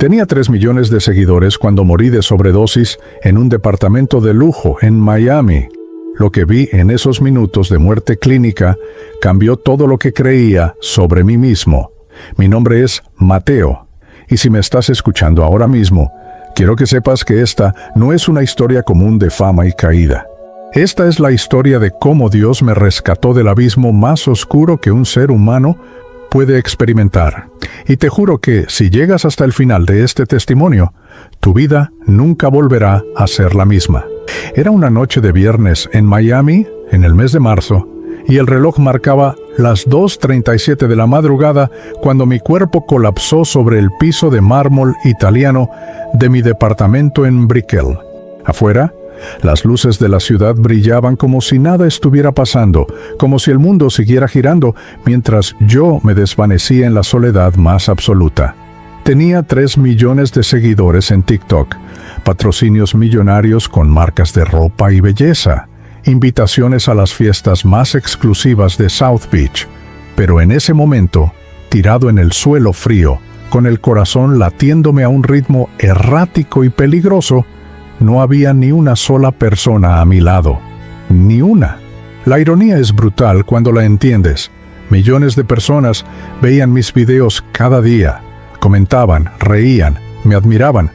Tenía 3 millones de seguidores cuando morí de sobredosis en un departamento de lujo en Miami. Lo que vi en esos minutos de muerte clínica cambió todo lo que creía sobre mí mismo. Mi nombre es Mateo, y si me estás escuchando ahora mismo, quiero que sepas que esta no es una historia común de fama y caída. Esta es la historia de cómo Dios me rescató del abismo más oscuro que un ser humano puede experimentar. Y te juro que si llegas hasta el final de este testimonio, tu vida nunca volverá a ser la misma. Era una noche de viernes en Miami, en el mes de marzo, y el reloj marcaba las 2:37 de la madrugada cuando mi cuerpo colapsó sobre el piso de mármol italiano de mi departamento en Brickell. Afuera, las luces de la ciudad brillaban como si nada estuviera pasando, como si el mundo siguiera girando, mientras yo me desvanecía en la soledad más absoluta. Tenía 3 millones de seguidores en TikTok, patrocinios millonarios con marcas de ropa y belleza, invitaciones a las fiestas más exclusivas de South Beach. Pero en ese momento, tirado en el suelo frío, con el corazón latiéndome a un ritmo errático y peligroso, no había ni una sola persona a mi lado. Ni una. La ironía es brutal cuando la entiendes. Millones de personas veían mis videos cada día, comentaban, reían, me admiraban,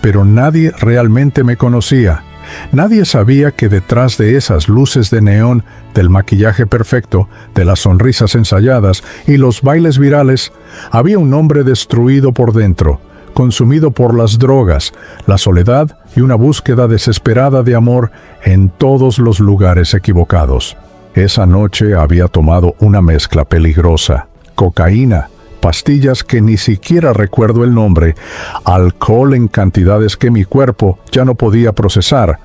pero nadie realmente me conocía. Nadie sabía que detrás de esas luces de neón, del maquillaje perfecto, de las sonrisas ensayadas y los bailes virales, había un hombre destruido por dentro, consumido por las drogas, la soledad y una búsqueda desesperada de amor en todos los lugares equivocados. Esa noche había tomado una mezcla peligrosa: cocaína, pastillas que ni siquiera recuerdo el nombre, alcohol en cantidades que mi cuerpo ya no podía procesar.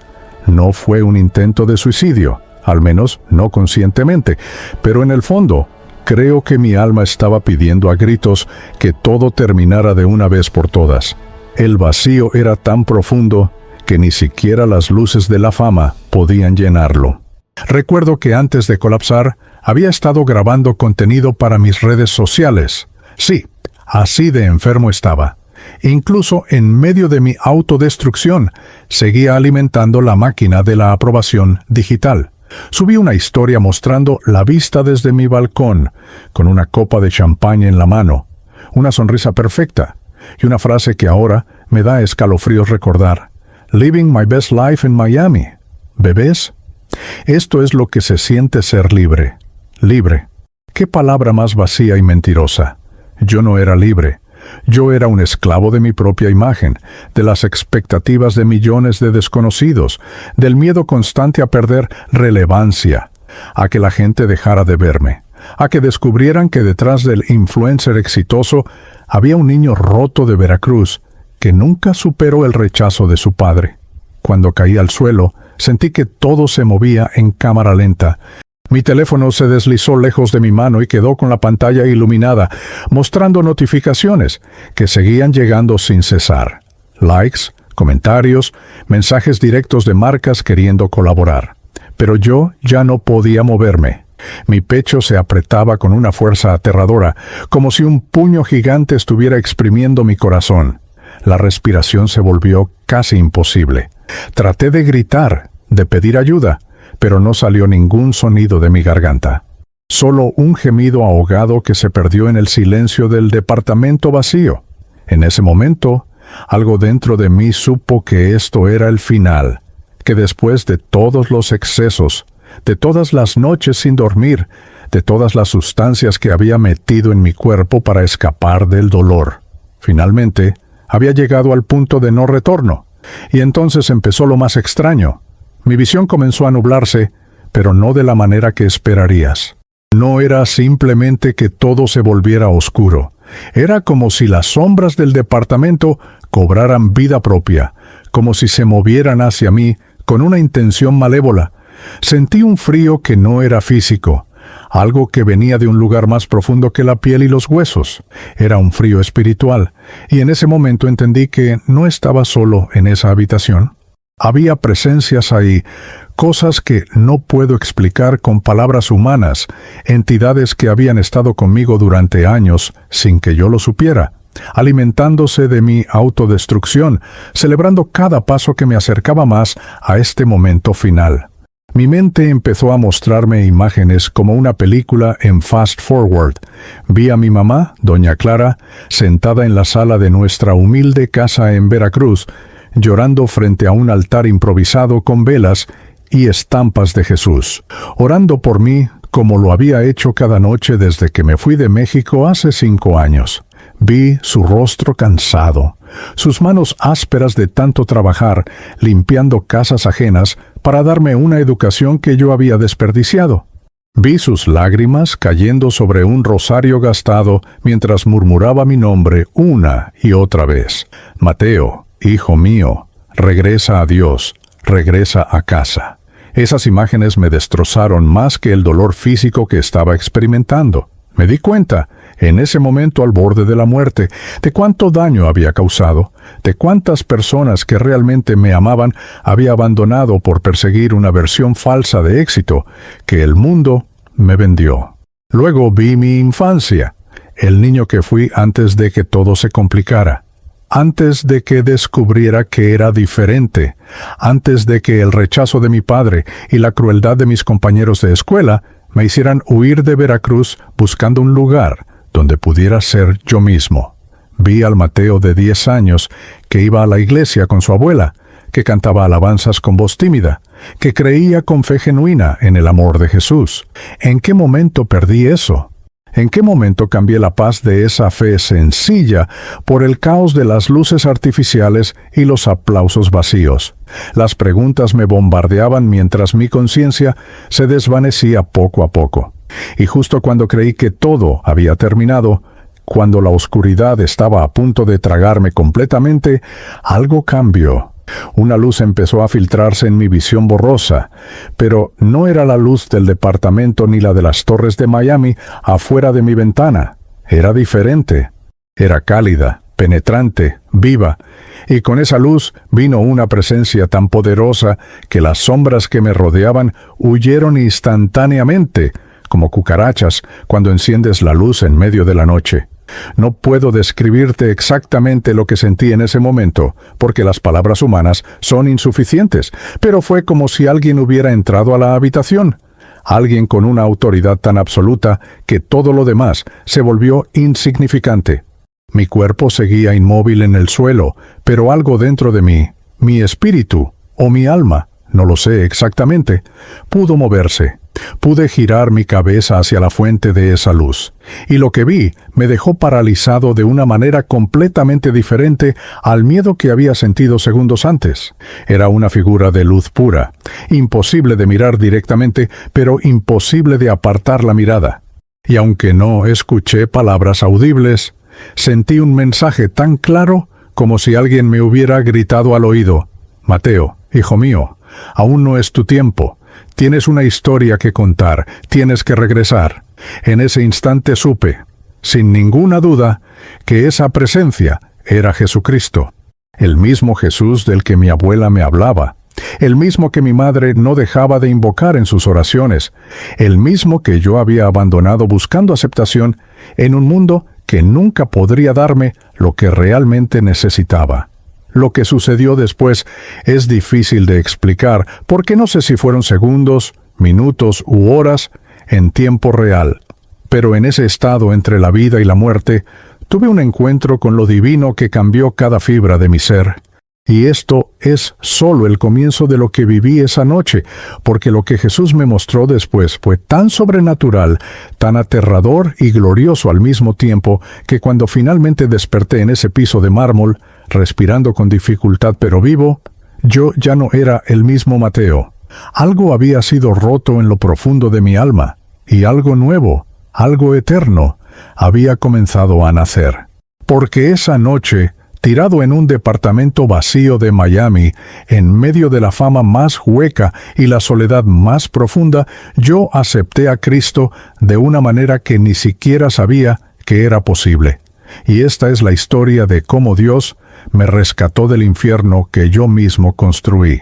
No fue un intento de suicidio, al menos no conscientemente, pero en el fondo, creo que mi alma estaba pidiendo a gritos que todo terminara de una vez por todas. El vacío era tan profundo que ni siquiera las luces de la fama podían llenarlo. Recuerdo que antes de colapsar, había estado grabando contenido para mis redes sociales. Sí, así de enfermo estaba. Incluso en medio de mi autodestrucción, seguía alimentando la máquina de la aprobación digital. Subí una historia mostrando la vista desde mi balcón, con una copa de champaña en la mano, una sonrisa perfecta, y una frase que ahora me da escalofríos recordar: Living my best life in Miami. ¿Bebés? Esto es lo que se siente ser libre. Libre. ¿Qué palabra más vacía y mentirosa? Yo no era libre. Yo era un esclavo de mi propia imagen, de las expectativas de millones de desconocidos, del miedo constante a perder relevancia, a que la gente dejara de verme, a que descubrieran que detrás del influencer exitoso había un niño roto de Veracruz que nunca superó el rechazo de su padre. Cuando caí al suelo, sentí que todo se movía en cámara lenta. Mi teléfono se deslizó lejos de mi mano y quedó con la pantalla iluminada, mostrando notificaciones que seguían llegando sin cesar. Likes, comentarios, mensajes directos de marcas queriendo colaborar. Pero yo ya no podía moverme. Mi pecho se apretaba con una fuerza aterradora, como si un puño gigante estuviera exprimiendo mi corazón. La respiración se volvió casi imposible. Traté de gritar, de pedir ayuda, pero no salió ningún sonido de mi garganta. Solo un gemido ahogado que se perdió en el silencio del departamento vacío. En ese momento, algo dentro de mí supo que esto era el final, que después de todos los excesos, de todas las noches sin dormir, de todas las sustancias que había metido en mi cuerpo para escapar del dolor, finalmente había llegado al punto de no retorno. Y entonces empezó lo más extraño. Mi visión comenzó a nublarse, pero no de la manera que esperarías. No era simplemente que todo se volviera oscuro. Era como si las sombras del departamento cobraran vida propia, como si se movieran hacia mí con una intención malévola. Sentí un frío que no era físico, algo que venía de un lugar más profundo que la piel y los huesos. Era un frío espiritual, y en ese momento entendí que no estaba solo en esa habitación. Había presencias ahí, cosas que no puedo explicar con palabras humanas, entidades que habían estado conmigo durante años sin que yo lo supiera. alimentándose de mi autodestrucción, celebrando cada paso que me acercaba más a este momento final. Mi mente empezó a mostrarme imágenes como una película en fast forward. Vi a mi mamá, doña Clara, sentada en la sala de nuestra humilde casa en Veracruz, llorando frente a un altar improvisado con velas y estampas de Jesús, orando por mí como lo había hecho cada noche desde que me fui de México hace 5 años. Vi su rostro cansado, sus manos ásperas de tanto trabajar, limpiando casas ajenas para darme una educación que yo había desperdiciado. Vi sus lágrimas cayendo sobre un rosario gastado mientras murmuraba mi nombre una y otra vez. Mateo, hijo mío, regresa a Dios, regresa a casa. Esas imágenes me destrozaron más que el dolor físico que estaba experimentando. Me di cuenta, en ese momento al borde de la muerte, de cuánto daño había causado, de cuántas personas que realmente me amaban había abandonado por perseguir una versión falsa de éxito que el mundo me vendió. Luego vi mi infancia, el niño que fui antes de que todo se complicara, antes de que descubriera que era diferente, antes de que el rechazo de mi padre y la crueldad de mis compañeros de escuela me hicieran huir de Veracruz buscando un lugar donde pudiera ser yo mismo. Vi al Mateo de 10 años que iba a la iglesia con su abuela, que cantaba alabanzas con voz tímida, que creía con fe genuina en el amor de Jesús. ¿En qué momento perdí eso? ¿En qué momento cambié la paz de esa fe sencilla por el caos de las luces artificiales y los aplausos vacíos? Las preguntas me bombardeaban mientras mi conciencia se desvanecía poco a poco. Y justo cuando creí que todo había terminado, cuando la oscuridad estaba a punto de tragarme completamente, algo cambió. Una luz empezó a filtrarse en mi visión borrosa, pero no era la luz del departamento ni la de las torres de Miami afuera de mi ventana. Era diferente. Era cálida, penetrante, viva, y con esa luz vino una presencia tan poderosa que las sombras que me rodeaban huyeron instantáneamente, como cucarachas cuando enciendes la luz en medio de la noche. No puedo describirte exactamente lo que sentí en ese momento, porque las palabras humanas son insuficientes, pero fue como si alguien hubiera entrado a la habitación, alguien con una autoridad tan absoluta que todo lo demás se volvió insignificante. Mi cuerpo seguía inmóvil en el suelo, pero algo dentro de mí, mi espíritu o mi alma, no lo sé exactamente, pudo moverse. Pude girar mi cabeza hacia la fuente de esa luz, y lo que vi me dejó paralizado de una manera completamente diferente al miedo que había sentido segundos antes. Era una figura de luz pura, imposible de mirar directamente, pero imposible de apartar la mirada. Y aunque no escuché palabras audibles, sentí un mensaje tan claro como si alguien me hubiera gritado al oído: «Mateo, hijo mío, aún no es tu tiempo. Tienes una historia que contar, tienes que regresar». En ese instante supe, sin ninguna duda, que esa presencia era Jesucristo, el mismo Jesús del que mi abuela me hablaba, el mismo que mi madre no dejaba de invocar en sus oraciones, el mismo que yo había abandonado buscando aceptación en un mundo que nunca podría darme lo que realmente necesitaba. Lo que sucedió después es difícil de explicar, porque no sé si fueron segundos, minutos u horas en tiempo real. Pero en ese estado entre la vida y la muerte, tuve un encuentro con lo divino que cambió cada fibra de mi ser. Y esto es solo el comienzo de lo que viví esa noche, porque lo que Jesús me mostró después fue tan sobrenatural, tan aterrador y glorioso al mismo tiempo, que cuando finalmente desperté en ese piso de mármol, respirando con dificultad pero vivo, yo ya no era el mismo Mateo. Algo había sido roto en lo profundo de mi alma, y algo nuevo, algo eterno, había comenzado a nacer. Porque esa noche, tirado en un departamento vacío de Miami, en medio de la fama más hueca y la soledad más profunda, yo acepté a Cristo de una manera que ni siquiera sabía que era posible. Y esta es la historia de cómo Dios me rescató del infierno que yo mismo construí.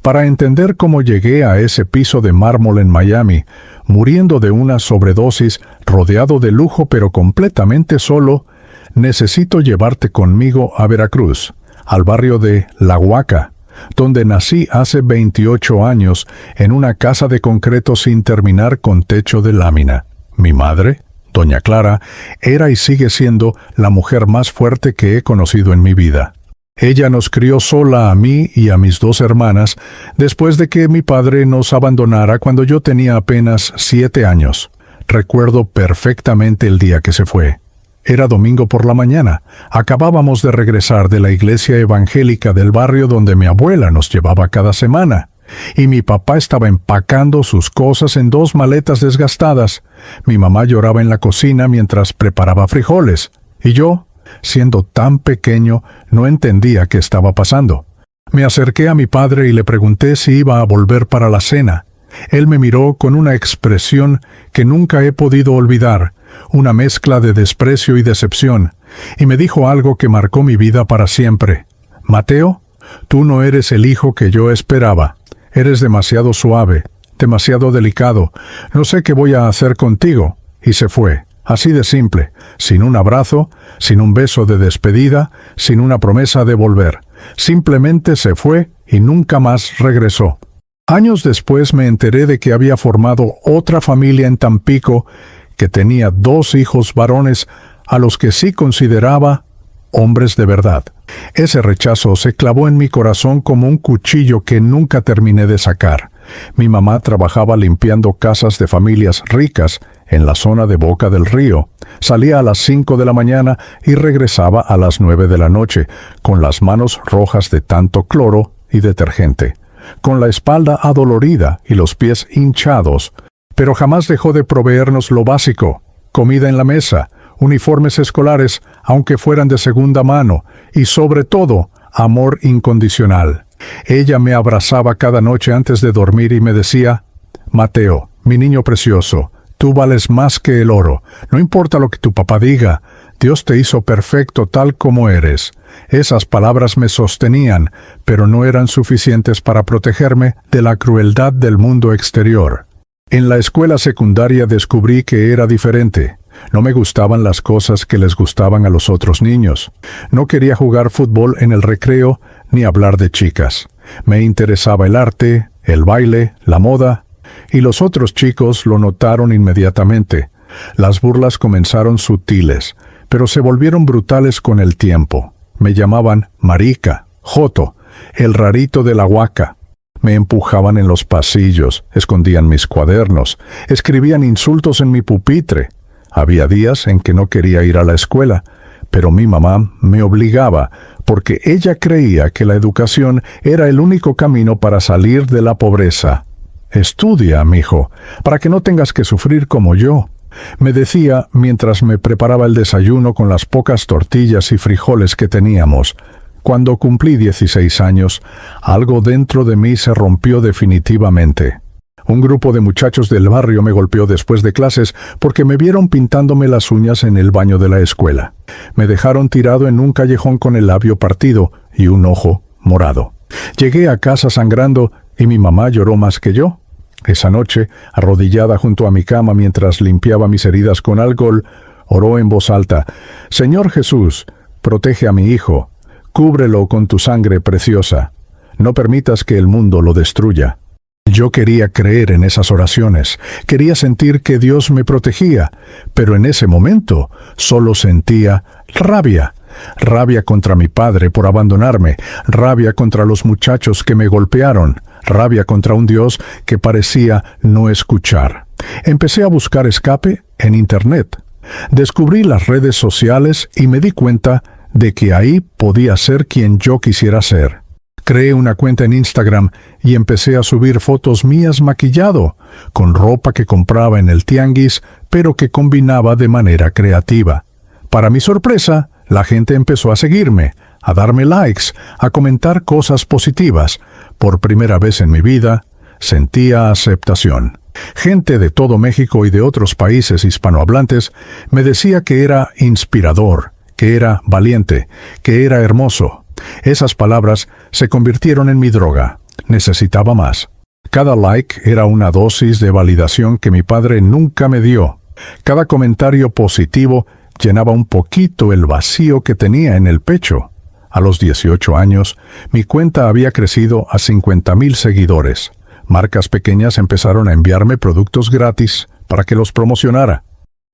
Para entender cómo llegué a ese piso de mármol en Miami, muriendo de una sobredosis, rodeado de lujo pero completamente solo, necesito llevarte conmigo a Veracruz, al barrio de La Huaca, donde nací hace 28 años en una casa de concreto sin terminar con techo de lámina. Mi madre, doña Clara, era y sigue siendo la mujer más fuerte que he conocido en mi vida. Ella nos crió sola a mí y a mis 2 hermanas después de que mi padre nos abandonara cuando yo tenía apenas 7 años. Recuerdo perfectamente el día que se fue. Era domingo por la mañana. Acabábamos de regresar de la iglesia evangélica del barrio donde mi abuela nos llevaba cada semana. Y mi papá estaba empacando sus cosas en 2 maletas desgastadas. Mi mamá lloraba en la cocina mientras preparaba frijoles. Y yo, siendo tan pequeño, no entendía qué estaba pasando. Me acerqué a mi padre y le pregunté si iba a volver para la cena. Él me miró con una expresión que nunca he podido olvidar, una mezcla de desprecio y decepción, y me dijo algo que marcó mi vida para siempre. Mateo, tú no eres el hijo que yo esperaba. Eres demasiado suave, demasiado delicado. No sé qué voy a hacer contigo. Y se fue, así de simple, sin un abrazo, sin un beso de despedida, sin una promesa de volver. Simplemente se fue y nunca más regresó. Años después me enteré de que había formado otra familia en Tampico, que tenía 2 hijos varones a los que sí consideraba hombres de verdad. Ese rechazo se clavó en mi corazón como un cuchillo que nunca terminé de sacar. Mi mamá trabajaba limpiando casas de familias ricas en la zona de Boca del Río. Salía a las 5 de la mañana y regresaba a las 9 de la noche, con las manos rojas de tanto cloro y detergente, con la espalda adolorida y los pies hinchados, pero jamás dejó de proveernos lo básico: comida en la mesa, uniformes escolares, aunque fueran de segunda mano, y sobre todo, amor incondicional. Ella me abrazaba cada noche antes de dormir y me decía: Mateo, mi niño precioso, tú vales más que el oro. No importa lo que tu papá diga, Dios te hizo perfecto tal como eres. Esas palabras me sostenían, pero no eran suficientes para protegerme de la crueldad del mundo exterior. En la escuela secundaria descubrí que era diferente. No me gustaban las cosas que les gustaban a los otros niños. No quería jugar fútbol en el recreo ni hablar de chicas. Me interesaba el arte, el baile, la moda, y los otros chicos lo notaron inmediatamente. Las burlas comenzaron sutiles, pero se volvieron brutales con el tiempo. Me llamaban marica, joto, el rarito de la Huaca. Me empujaban en los pasillos, escondían mis cuadernos, escribían insultos en mi pupitre. Había días en que no quería ir a la escuela, pero mi mamá me obligaba, porque ella creía que la educación era el único camino para salir de la pobreza. Estudia, mijo, para que no tengas que sufrir como yo, me decía mientras me preparaba el desayuno con las pocas tortillas y frijoles que teníamos. Cuando cumplí 16 años, algo dentro de mí se rompió definitivamente. Un grupo de muchachos del barrio me golpeó después de clases porque me vieron pintándome las uñas en el baño de la escuela. Me dejaron tirado en un callejón con el labio partido y un ojo morado. Llegué a casa sangrando y mi mamá lloró más que yo. Esa noche, arrodillada junto a mi cama mientras limpiaba mis heridas con alcohol, oró en voz alta: Señor Jesús, protege a mi hijo, cúbrelo con tu sangre preciosa. No permitas que el mundo lo destruya. Yo quería creer en esas oraciones, quería sentir que Dios me protegía, pero en ese momento solo sentía rabia. Rabia contra mi padre por abandonarme, rabia contra los muchachos que me golpearon, rabia contra un Dios que parecía no escuchar. Empecé a buscar escape en Internet. Descubrí las redes sociales y me di cuenta de que ahí podía ser quien yo quisiera ser. Creé una cuenta en Instagram y empecé a subir fotos mías maquillado, con ropa que compraba en el tianguis, pero que combinaba de manera creativa. Para mi sorpresa, la gente empezó a seguirme, a darme likes, a comentar cosas positivas. Por primera vez en mi vida, sentía aceptación. Gente de todo México y de otros países hispanohablantes me decía que era inspirador, que era valiente, que era hermoso. Esas palabras se convirtieron en mi droga. Necesitaba más. Cada like era una dosis de validación que mi padre nunca me dio. Cada comentario positivo llenaba un poquito el vacío que tenía en el pecho. A los 18 años, mi cuenta había crecido a 50,000 seguidores. Marcas pequeñas empezaron a enviarme productos gratis para que los promocionara.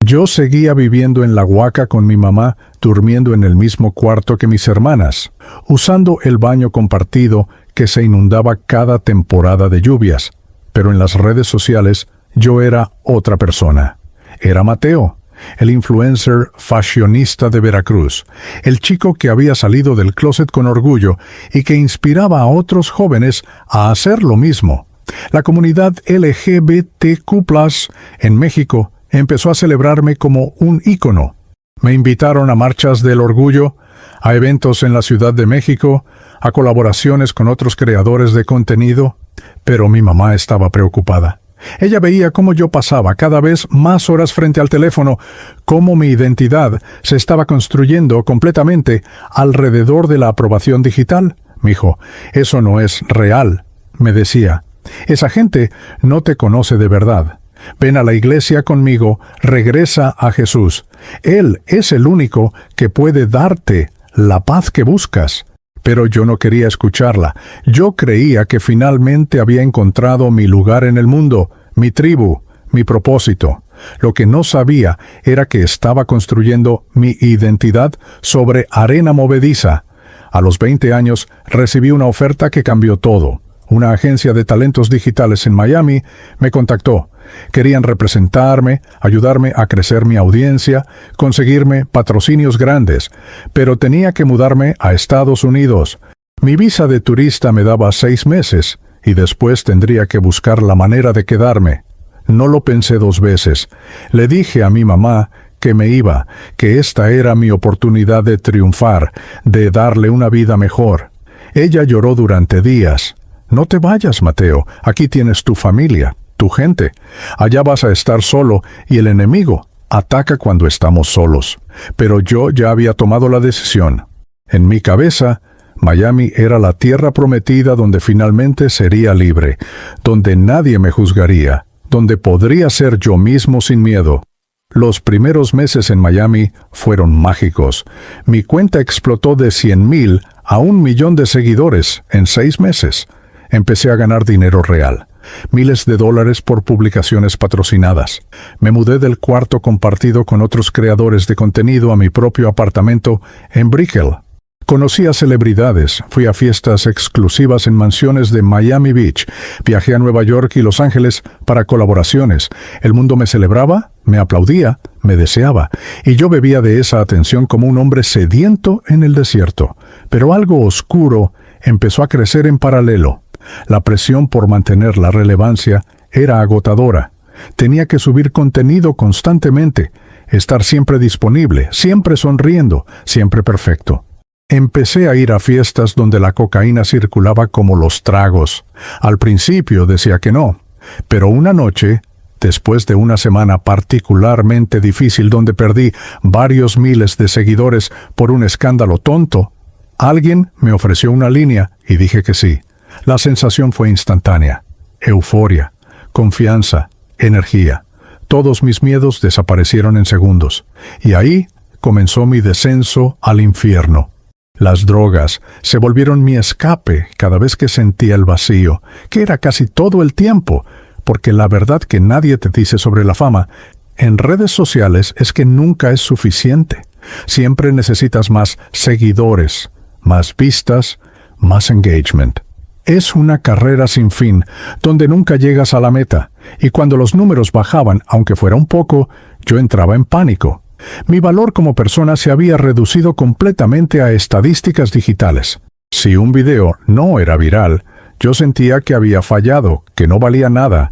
Yo seguía viviendo en la Huaca con mi mamá, durmiendo en el mismo cuarto que mis hermanas, usando el baño compartido que se inundaba cada temporada de lluvias. Pero en las redes sociales yo era otra persona. Era Mateo, el influencer fashionista de Veracruz, el chico que había salido del closet con orgullo y que inspiraba a otros jóvenes a hacer lo mismo. La comunidad LGBTQ+ en México empezó a celebrarme como un ícono. Me invitaron a marchas del orgullo, a eventos en la Ciudad de México, a colaboraciones con otros creadores de contenido, pero mi mamá estaba preocupada. Ella veía cómo yo pasaba cada vez más horas frente al teléfono, cómo mi identidad se estaba construyendo completamente alrededor de la aprobación digital. Mijo, eso no es real, me decía. Esa gente no te conoce de verdad. Ven a la iglesia conmigo, regresa a Jesús. Él es el único que puede darte la paz que buscas. Pero yo no quería escucharla. Yo creía que finalmente había encontrado mi lugar en el mundo, mi tribu, mi propósito. Lo que no sabía era que estaba construyendo mi identidad sobre arena movediza. A los 20 años recibí una oferta que cambió todo. Una agencia de talentos digitales en Miami me contactó. Querían representarme, ayudarme a crecer mi audiencia, conseguirme patrocinios grandes, pero tenía que mudarme a Estados Unidos. Mi visa de turista me daba 6 meses y después tendría que buscar la manera de quedarme. No lo pensé 2 veces. Le dije a mi mamá que me iba, que esta era mi oportunidad de triunfar, de darle una vida mejor. Ella lloró durante días. No te vayas, Mateo, aquí tienes tu familia, tu gente. Allá vas a estar solo y el enemigo ataca cuando estamos solos. Pero yo ya había tomado la decisión. En mi cabeza, Miami era la tierra prometida donde finalmente sería libre, donde nadie me juzgaría, donde podría ser yo mismo sin miedo. Los primeros meses en Miami fueron mágicos. Mi cuenta explotó de 100,000 a 1,000,000 de seguidores en 6 meses. Empecé a ganar dinero real. Miles de dólares por publicaciones patrocinadas. Me mudé del cuarto compartido con otros creadores de contenido a mi propio apartamento en Brickell. Conocí a celebridades, fui a fiestas exclusivas en mansiones de Miami Beach, viajé a Nueva York y Los Ángeles para colaboraciones. El mundo me celebraba, me aplaudía, me deseaba, y yo bebía de esa atención como un hombre sediento en el desierto. Pero algo oscuro empezó a crecer en paralelo. La presión por mantener la relevancia era agotadora. Tenía que subir contenido constantemente, estar siempre disponible, siempre sonriendo, siempre perfecto. Empecé a ir a fiestas donde la cocaína circulaba como los tragos. Al principio decía que no, pero una noche, después de una semana particularmente difícil donde perdí varios miles de seguidores por un escándalo tonto, alguien me ofreció una línea y dije que sí. La sensación fue instantánea. Euforia, confianza, energía. Todos mis miedos desaparecieron en segundos. Y ahí comenzó mi descenso al infierno. Las drogas se volvieron mi escape cada vez que sentía el vacío, que era casi todo el tiempo, porque la verdad que nadie te dice sobre la fama en redes sociales es que nunca es suficiente. Siempre necesitas más seguidores, más vistas, más engagement. Es una carrera sin fin, donde nunca llegas a la meta, y cuando los números bajaban, aunque fuera un poco, yo entraba en pánico. Mi valor como persona se había reducido completamente a estadísticas digitales. Si un video no era viral, yo sentía que había fallado, que no valía nada.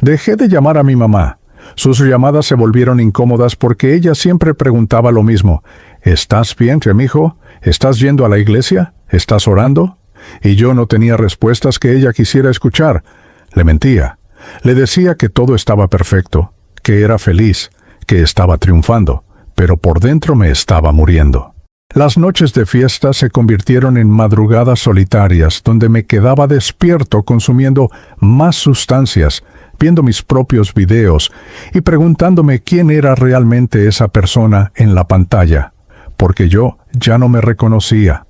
Dejé de llamar a mi mamá. Sus llamadas se volvieron incómodas porque ella siempre preguntaba lo mismo. ¿Estás bien, mijo? ¿Estás yendo a la iglesia? ¿Estás orando? Y yo no tenía respuestas que ella quisiera escuchar. Le mentía. Le decía que todo estaba perfecto, que era feliz, que estaba triunfando, pero por dentro me estaba muriendo. Las noches de fiesta se convirtieron en madrugadas solitarias donde me quedaba despierto consumiendo más sustancias, viendo mis propios videos y preguntándome quién era realmente esa persona en la pantalla, porque yo ya no me reconocía.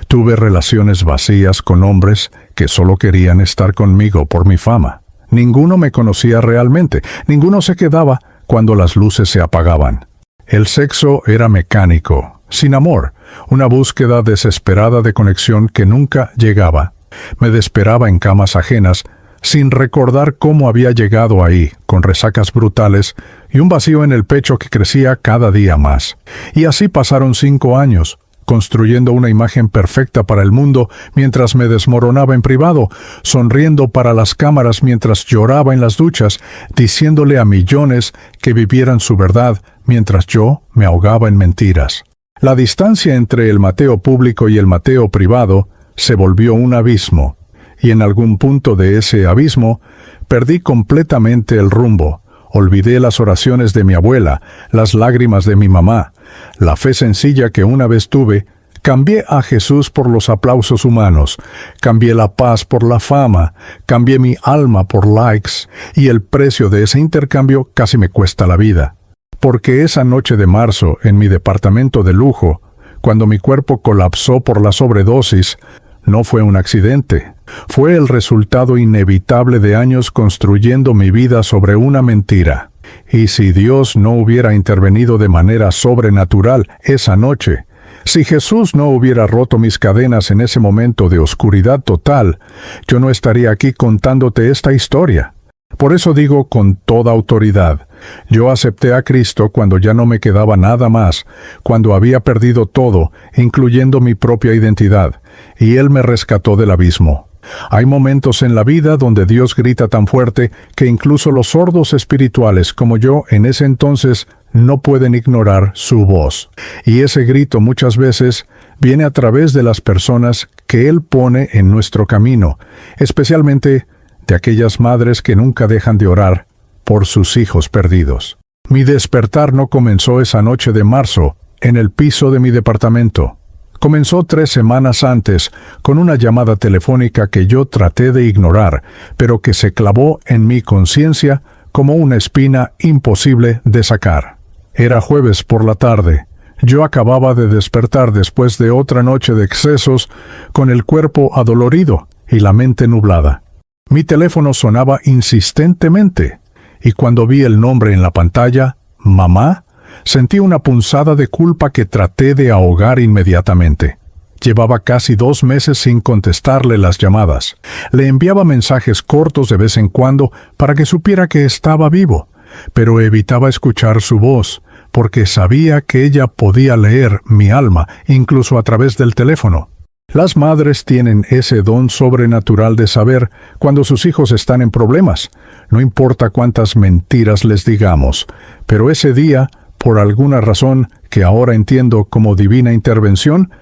Tuve relaciones vacías con hombres que solo querían estar conmigo por mi fama. Ninguno me conocía realmente, ninguno se quedaba cuando las luces se apagaban. El sexo era mecánico, sin amor, una búsqueda desesperada de conexión que nunca llegaba. Me desesperaba en camas ajenas, sin recordar cómo había llegado ahí, con resacas brutales y un vacío en el pecho que crecía cada día más. Y así pasaron 5 años, construyendo una imagen perfecta para el mundo mientras me desmoronaba en privado, sonriendo para las cámaras mientras lloraba en las duchas, diciéndole a millones que vivieran su verdad mientras yo me ahogaba en mentiras. La distancia entre el Mateo público y el Mateo privado se volvió un abismo, y en algún punto de ese abismo perdí completamente el rumbo. Olvidé las oraciones de mi abuela, las lágrimas de mi mamá, la fe sencilla que una vez tuve. Cambié a Jesús por los aplausos humanos, cambié la paz por la fama, cambié mi alma por likes, y el precio de ese intercambio casi me cuesta la vida. Porque esa noche de marzo, en mi departamento de lujo, cuando mi cuerpo colapsó por la sobredosis, no fue un accidente. Fue el resultado inevitable de años construyendo mi vida sobre una mentira. Y si Dios no hubiera intervenido de manera sobrenatural esa noche, si Jesús no hubiera roto mis cadenas en ese momento de oscuridad total, yo no estaría aquí contándote esta historia. Por eso digo con toda autoridad, yo acepté a Cristo cuando ya no me quedaba nada más, cuando había perdido todo, incluyendo mi propia identidad, y Él me rescató del abismo. Hay momentos en la vida donde Dios grita tan fuerte que incluso los sordos espirituales como yo en ese entonces no pueden ignorar su voz. Y ese grito muchas veces viene a través de las personas que Él pone en nuestro camino, especialmente de aquellas madres que nunca dejan de orar por sus hijos perdidos. Mi despertar no comenzó esa noche de marzo en el piso de mi departamento. Comenzó 3 semanas antes con una llamada telefónica que yo traté de ignorar, pero que se clavó en mi conciencia como una espina imposible de sacar. Era jueves por la tarde. Yo acababa de despertar después de otra noche de excesos, con el cuerpo adolorido y la mente nublada. Mi teléfono sonaba insistentemente, y cuando vi el nombre en la pantalla, mamá, sentí una punzada de culpa que traté de ahogar inmediatamente. Llevaba casi 2 meses sin contestarle las llamadas. Le enviaba mensajes cortos de vez en cuando para que supiera que estaba vivo, pero evitaba escuchar su voz, porque sabía que ella podía leer mi alma, incluso a través del teléfono. Las madres tienen ese don sobrenatural de saber cuando sus hijos están en problemas, no importa cuántas mentiras les digamos, pero ese día, por alguna razón que ahora entiendo como divina intervención,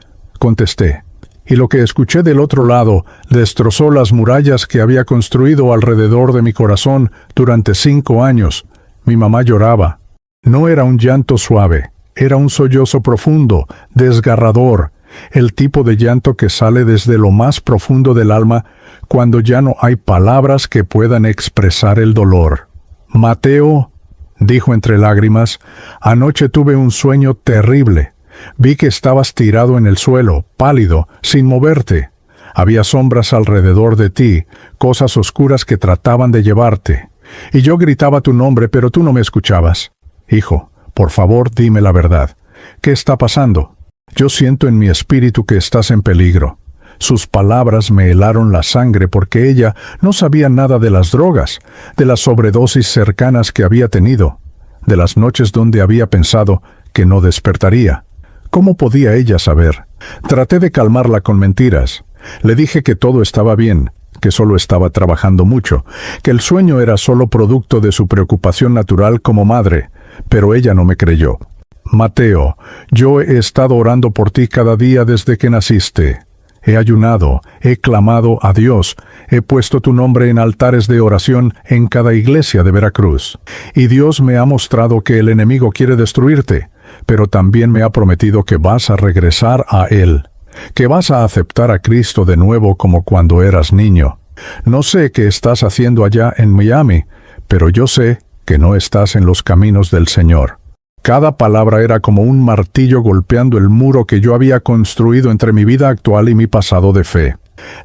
contesté. Y lo que escuché del otro lado destrozó las murallas que había construido alrededor de mi corazón durante 5 años. Mi mamá lloraba. No era un llanto suave, era un sollozo profundo, desgarrador, el tipo de llanto que sale desde lo más profundo del alma cuando ya no hay palabras que puedan expresar el dolor. Mateo, dijo entre lágrimas, anoche tuve un sueño terrible. Vi que estabas tirado en el suelo, pálido, sin moverte. Había sombras alrededor de ti, cosas oscuras que trataban de llevarte. Y yo gritaba tu nombre, pero tú no me escuchabas. Hijo, por favor, dime la verdad. ¿Qué está pasando? Yo siento en mi espíritu que estás en peligro. Sus palabras me helaron la sangre porque ella no sabía nada de las drogas, de las sobredosis cercanas que había tenido, de las noches donde había pensado que no despertaría. ¿Cómo podía ella saber? Traté de calmarla con mentiras. Le dije que todo estaba bien, que solo estaba trabajando mucho, que el sueño era solo producto de su preocupación natural como madre, pero ella no me creyó. Mateo, yo he estado orando por ti cada día desde que naciste. He ayunado, he clamado a Dios, he puesto tu nombre en altares de oración en cada iglesia de Veracruz. Y Dios me ha mostrado que el enemigo quiere destruirte, pero también me ha prometido que vas a regresar a Él, que vas a aceptar a Cristo de nuevo como cuando eras niño. No sé qué estás haciendo allá en Miami, pero yo sé que no estás en los caminos del Señor. Cada palabra era como un martillo golpeando el muro que yo había construido entre mi vida actual y mi pasado de fe.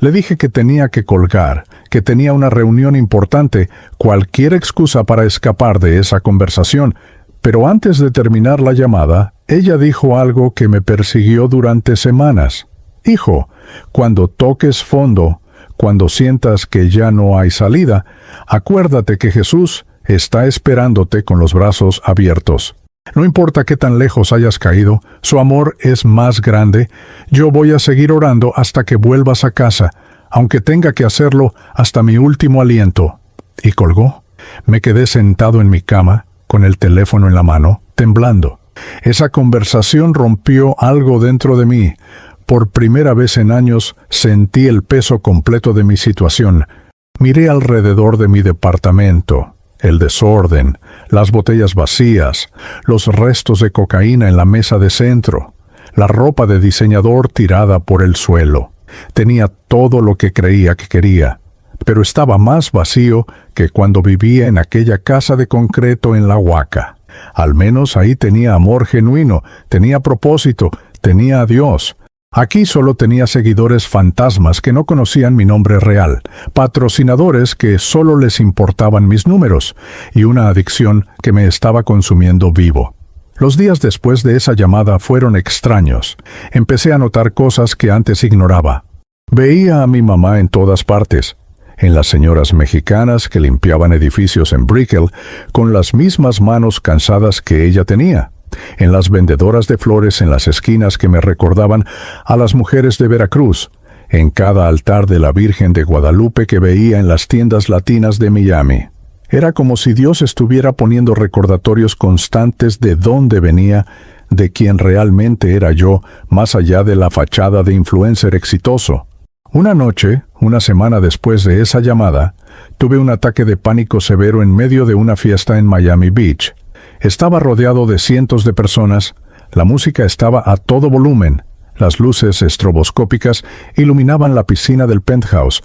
Le dije que tenía que colgar, que tenía una reunión importante, cualquier excusa para escapar de esa conversación, pero antes de terminar la llamada, ella dijo algo que me persiguió durante semanas. Hijo, cuando toques fondo, cuando sientas que ya no hay salida, acuérdate que Jesús está esperándote con los brazos abiertos. No importa qué tan lejos hayas caído, su amor es más grande. Yo voy a seguir orando hasta que vuelvas a casa, aunque tenga que hacerlo hasta mi último aliento. Y colgó. Me quedé sentado en mi cama, con el teléfono en la mano, temblando. Esa conversación rompió algo dentro de mí. Por primera vez en años sentí el peso completo de mi situación. Miré alrededor de mi departamento. El desorden, las botellas vacías, los restos de cocaína en la mesa de centro, la ropa de diseñador tirada por el suelo. Tenía todo lo que creía que quería, pero estaba más vacío que cuando vivía en aquella casa de concreto en la Huaca. Al menos ahí tenía amor genuino, tenía propósito, tenía a Dios. Aquí solo tenía seguidores fantasmas que no conocían mi nombre real, patrocinadores que solo les importaban mis números, y una adicción que me estaba consumiendo vivo. Los días después de esa llamada fueron extraños. Empecé a notar cosas que antes ignoraba. Veía a mi mamá en todas partes, en las señoras mexicanas que limpiaban edificios en Brickell con las mismas manos cansadas que ella tenía, en las vendedoras de flores en las esquinas que me recordaban a las mujeres de Veracruz, en cada altar de la Virgen de Guadalupe que veía en las tiendas latinas de Miami. Era como si Dios estuviera poniendo recordatorios constantes de dónde venía, de quién realmente era yo, más allá de la fachada de influencer exitoso. Una noche, una semana después de esa llamada, tuve un ataque de pánico severo en medio de una fiesta en Miami Beach. Estaba rodeado de cientos de personas, la música estaba a todo volumen, las luces estroboscópicas iluminaban la piscina del penthouse,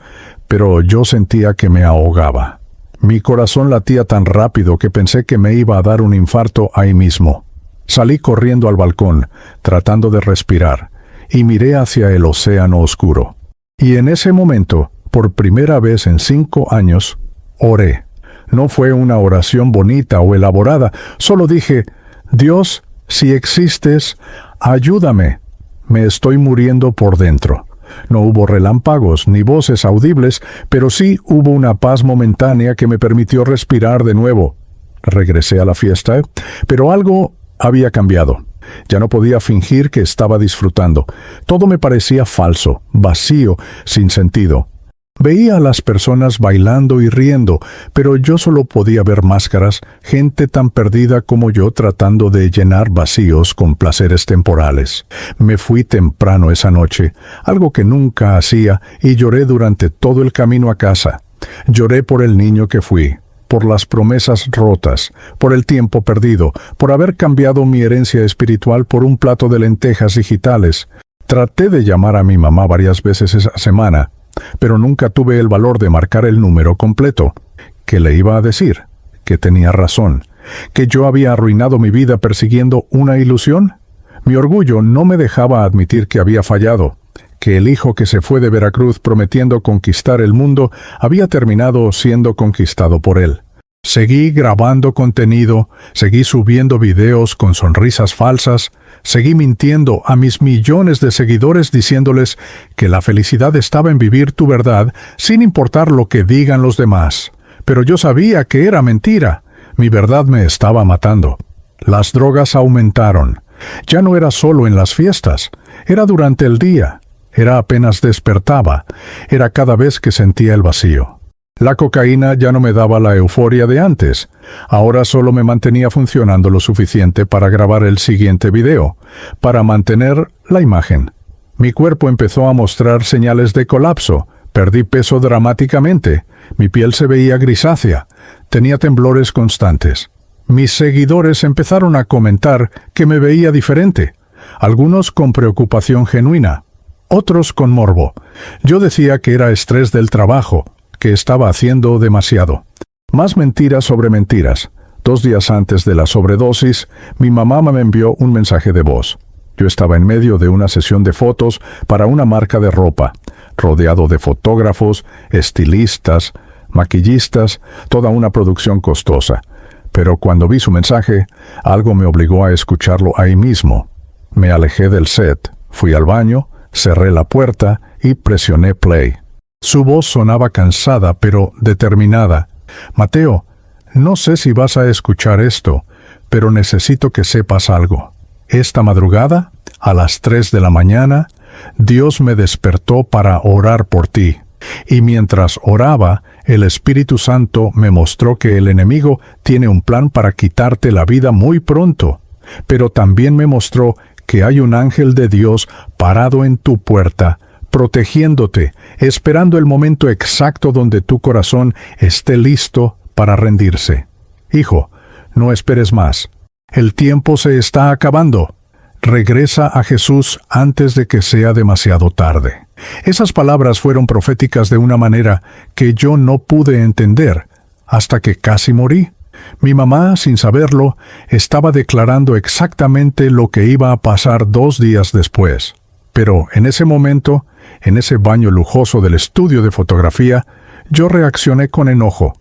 pero yo sentía que me ahogaba. Mi corazón latía tan rápido que pensé que me iba a dar un infarto ahí mismo. Salí corriendo al balcón, tratando de respirar, y miré hacia el océano oscuro. Y en ese momento, por primera vez en 5 años, oré. No fue una oración bonita o elaborada, solo dije, Dios, si existes, ayúdame. Me estoy muriendo por dentro. No hubo relámpagos ni voces audibles, pero sí hubo una paz momentánea que me permitió respirar de nuevo. Regresé a la fiesta, pero algo había cambiado. Ya no podía fingir que estaba disfrutando. Todo me parecía falso, vacío, sin sentido. Veía a las personas bailando y riendo, pero yo solo podía ver máscaras, gente tan perdida como yo tratando de llenar vacíos con placeres temporales. Me fui temprano esa noche, algo que nunca hacía, y lloré durante todo el camino a casa. Lloré por el niño que fui, por las promesas rotas, por el tiempo perdido, por haber cambiado mi herencia espiritual por un plato de lentejas digitales. Traté de llamar a mi mamá varias veces esa semana, pero nunca tuve el valor de marcar el número completo. ¿Qué le iba a decir? Que tenía razón, que yo había arruinado mi vida persiguiendo una ilusión. Mi orgullo no me dejaba admitir que había fallado, que el hijo que se fue de Veracruz prometiendo conquistar el mundo había terminado siendo conquistado por él. Seguí grabando contenido, seguí subiendo videos con sonrisas falsas, seguí mintiendo a mis millones de seguidores diciéndoles que la felicidad estaba en vivir tu verdad sin importar lo que digan los demás. Pero yo sabía que era mentira. Mi verdad me estaba matando. Las drogas aumentaron. Ya no era solo en las fiestas, era durante el día, era apenas despertaba, era cada vez que sentía el vacío. La cocaína ya no me daba la euforia de antes. Ahora solo me mantenía funcionando lo suficiente para grabar el siguiente video, para mantener la imagen. Mi cuerpo empezó a mostrar señales de colapso. Perdí peso dramáticamente. Mi piel se veía grisácea. Tenía temblores constantes. Mis seguidores empezaron a comentar que me veía diferente. Algunos con preocupación genuina, otros con morbo. Yo decía que era estrés del trabajo, que estaba haciendo demasiado. Más mentiras sobre mentiras. 2 días antes de la sobredosis, mi mamá me envió un mensaje de voz. Yo estaba en medio de una sesión de fotos para una marca de ropa, rodeado de fotógrafos, estilistas, maquillistas, toda una producción costosa. Pero cuando vi su mensaje, algo me obligó a escucharlo ahí mismo. Me alejé del set, fui al baño, cerré la puerta y presioné play. Su voz sonaba cansada pero determinada. Mateo, no sé si vas a escuchar esto, pero necesito que sepas algo. Esta madrugada, a las 3 de la mañana, Dios me despertó para orar por ti. Y mientras oraba, el Espíritu Santo me mostró que el enemigo tiene un plan para quitarte la vida muy pronto. Pero también me mostró que hay un ángel de Dios parado en tu puerta, protegiéndote, esperando el momento exacto donde tu corazón esté listo para rendirse. Hijo, no esperes más. El tiempo se está acabando. Regresa a Jesús antes de que sea demasiado tarde. Esas palabras fueron proféticas de una manera que yo no pude entender, hasta que casi morí. Mi mamá, sin saberlo, estaba declarando exactamente lo que iba a pasar 2 días después. Pero en ese momento, en ese baño lujoso del estudio de fotografía, yo reaccioné con enojo.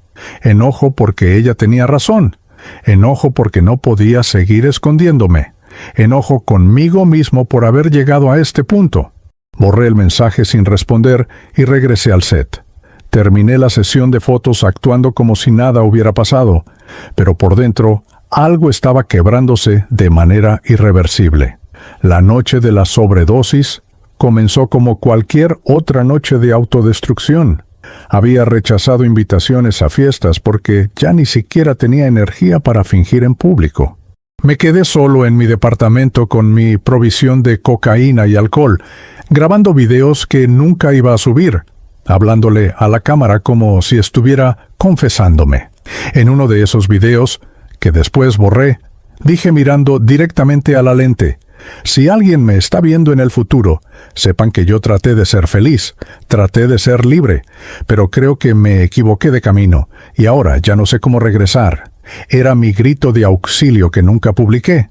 Enojo porque ella tenía razón. Enojo porque no podía seguir escondiéndome. Enojo conmigo mismo por haber llegado a este punto. Borré el mensaje sin responder y regresé al set. Terminé la sesión de fotos actuando como si nada hubiera pasado, pero por dentro algo estaba quebrándose de manera irreversible. La noche de la sobredosis comenzó como cualquier otra noche de autodestrucción. Había rechazado invitaciones a fiestas porque ya ni siquiera tenía energía para fingir en público. Me quedé solo en mi departamento con mi provisión de cocaína y alcohol, grabando videos que nunca iba a subir, hablándole a la cámara como si estuviera confesándome. En uno de esos videos, que después borré, dije mirando directamente a la lente: si alguien me está viendo en el futuro, sepan que yo traté de ser feliz, traté de ser libre, pero creo que me equivoqué de camino, y ahora ya no sé cómo regresar. Era mi grito de auxilio que nunca publiqué.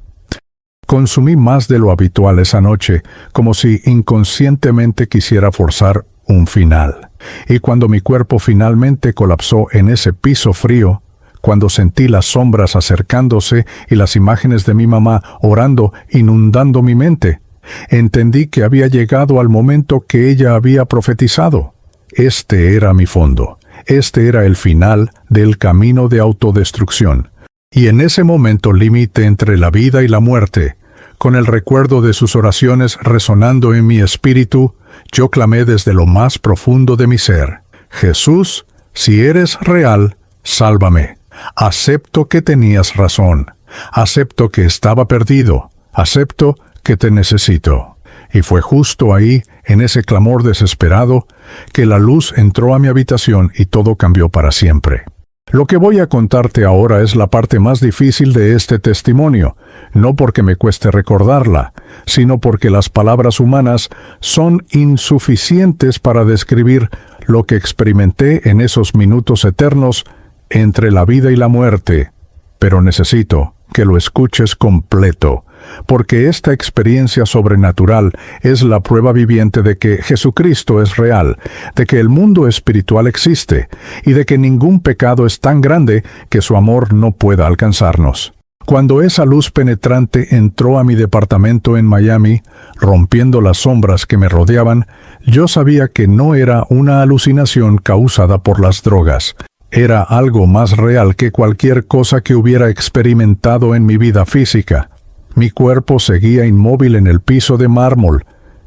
Consumí más de lo habitual esa noche, como si inconscientemente quisiera forzar un final. Y cuando mi cuerpo finalmente colapsó en ese piso frío, cuando sentí las sombras acercándose y las imágenes de mi mamá orando inundando mi mente, entendí que había llegado al momento que ella había profetizado. Este era mi fondo. Este era el final del camino de autodestrucción. Y en ese momento límite entre la vida y la muerte, con el recuerdo de sus oraciones resonando en mi espíritu, yo clamé desde lo más profundo de mi ser: Jesús, si eres real, sálvame. Acepto que tenías razón. Acepto que estaba perdido. Acepto que te necesito. Y fue justo ahí, en ese clamor desesperado, que la luz entró a mi habitación y todo cambió para siempre. Lo que voy a contarte ahora es la parte más difícil de este testimonio, no porque me cueste recordarla, sino porque las palabras humanas son insuficientes para describir lo que experimenté en esos minutos eternos entre la vida y la muerte. Pero necesito que lo escuches completo, porque esta experiencia sobrenatural es la prueba viviente de que Jesucristo es real, de que el mundo espiritual existe, y de que ningún pecado es tan grande que su amor no pueda alcanzarnos. Cuando esa luz penetrante entró a mi departamento en Miami, rompiendo las sombras que me rodeaban, yo sabía que no era una alucinación causada por las drogas. Era algo más real que cualquier cosa que hubiera experimentado en mi vida física. Mi cuerpo seguía inmóvil en el piso de mármol,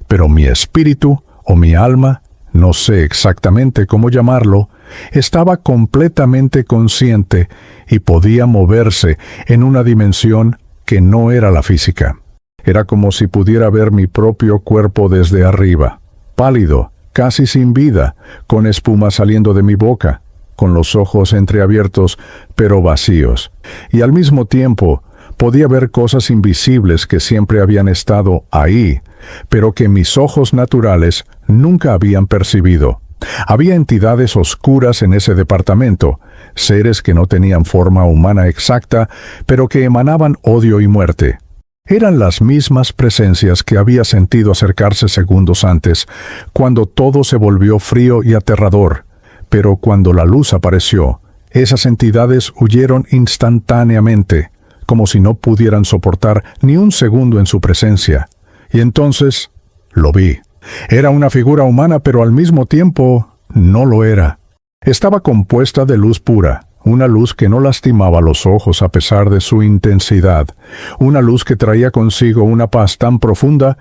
pero mi espíritu, o mi alma, no sé exactamente cómo llamarlo, estaba completamente consciente y podía moverse en una dimensión que no era la física. Era como si pudiera ver mi propio cuerpo desde arriba, pálido, casi sin vida, con espuma saliendo de mi boca, con los ojos entreabiertos pero vacíos, y al mismo tiempo podía ver cosas invisibles que siempre habían estado ahí, pero que mis ojos naturales nunca habían percibido. Había entidades oscuras en ese departamento, seres que no tenían forma humana exacta, pero que emanaban odio y muerte. Eran las mismas presencias que había sentido acercarse segundos antes, cuando todo se volvió frío y aterrador. Pero cuando la luz apareció, esas entidades huyeron instantáneamente, como si no pudieran soportar ni un segundo en su presencia. Y entonces lo vi. Era una figura humana, pero al mismo tiempo no lo era. Estaba compuesta de luz pura, una luz que no lastimaba los ojos a pesar de su intensidad, una luz que traía consigo una paz tan profunda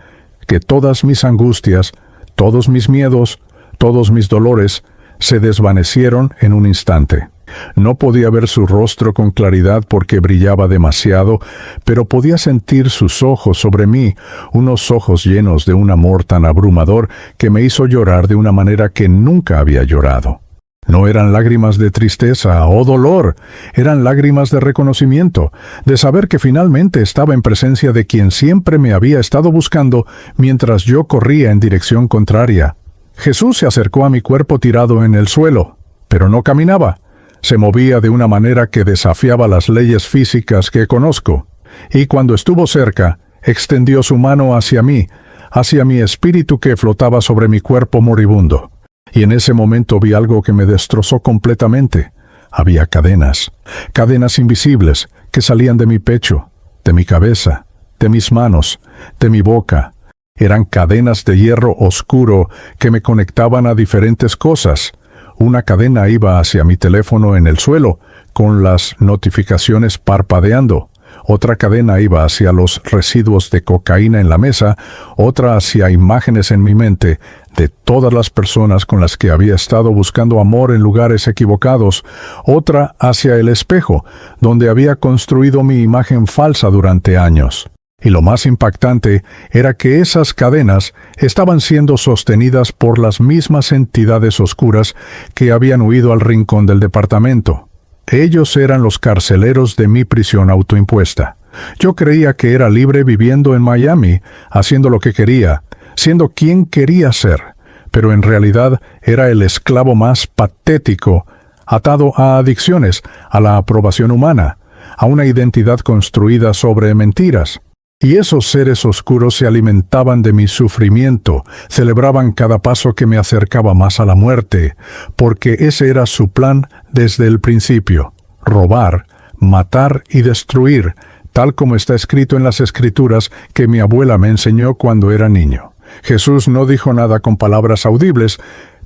que todas mis angustias, todos mis miedos, todos mis dolores se desvanecieron en un instante. No podía ver su rostro con claridad porque brillaba demasiado, pero podía sentir sus ojos sobre mí, unos ojos llenos de un amor tan abrumador que me hizo llorar de una manera que nunca había llorado. No eran lágrimas de tristeza o dolor, eran lágrimas de reconocimiento, de saber que finalmente estaba en presencia de quien siempre me había estado buscando mientras yo corría en dirección contraria. Jesús se acercó a mi cuerpo tirado en el suelo, pero no caminaba. Se movía de una manera que desafiaba las leyes físicas que conozco, y cuando estuvo cerca, extendió su mano hacia mí, hacia mi espíritu que flotaba sobre mi cuerpo moribundo. Y en ese momento vi algo que me destrozó completamente. Había cadenas, cadenas invisibles que salían de mi pecho, de mi cabeza, de mis manos, de mi boca. Eran cadenas de hierro oscuro que me conectaban a diferentes cosas. Una cadena iba hacia mi teléfono en el suelo, con las notificaciones parpadeando. Otra cadena iba hacia los residuos de cocaína en la mesa, otra hacia imágenes en mi mente de todas las personas con las que había estado buscando amor en lugares equivocados, otra hacia el espejo, donde había construido mi imagen falsa durante años. Y lo más impactante era que esas cadenas estaban siendo sostenidas por las mismas entidades oscuras que habían huido al rincón del departamento. Ellos eran los carceleros de mi prisión autoimpuesta. Yo creía que era libre viviendo en Miami, haciendo lo que quería, siendo quien quería ser, pero en realidad era el esclavo más patético, atado a adicciones, a la aprobación humana, a una identidad construida sobre mentiras. Y esos seres oscuros se alimentaban de mi sufrimiento, celebraban cada paso que me acercaba más a la muerte, porque ese era su plan desde el principio: robar, matar y destruir, tal como está escrito en las Escrituras que mi abuela me enseñó cuando era niño. Jesús no dijo nada con palabras audibles,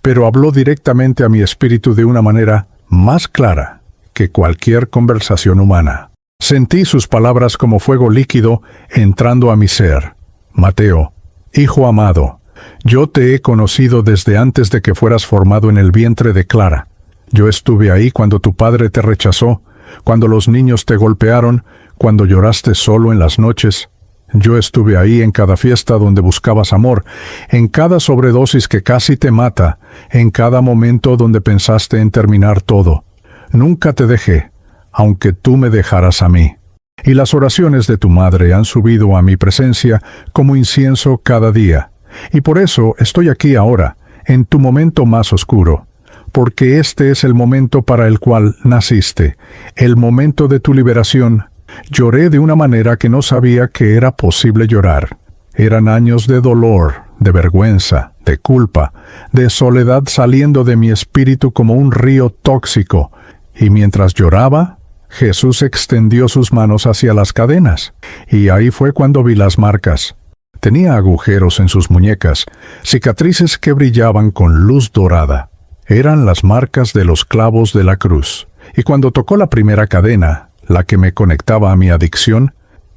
pero habló directamente a mi espíritu de una manera más clara que cualquier conversación humana. Sentí sus palabras como fuego líquido entrando a mi ser. Mateo, hijo amado, yo te he conocido desde antes de que fueras formado en el vientre de Clara. Yo estuve ahí cuando tu padre te rechazó, cuando los niños te golpearon, cuando lloraste solo en las noches. Yo estuve ahí en cada fiesta donde buscabas amor, en cada sobredosis que casi te mata, en cada momento donde pensaste en terminar todo. Nunca te dejé, aunque tú me dejaras a mí. Y las oraciones de tu madre han subido a mi presencia como incienso cada día. Y por eso estoy aquí ahora, en tu momento más oscuro, porque este es el momento para el cual naciste, el momento de tu liberación. Lloré de una manera que no sabía que era posible llorar. Eran años de dolor, de vergüenza, de culpa, de soledad saliendo de mi espíritu como un río tóxico. Y mientras lloraba, Jesús extendió sus manos hacia las cadenas, y ahí fue cuando vi las marcas. Tenía agujeros en sus muñecas, cicatrices que brillaban con luz dorada. Eran las marcas de los clavos de la cruz. Y cuando tocó la primera cadena, la que me conectaba a mi adicción,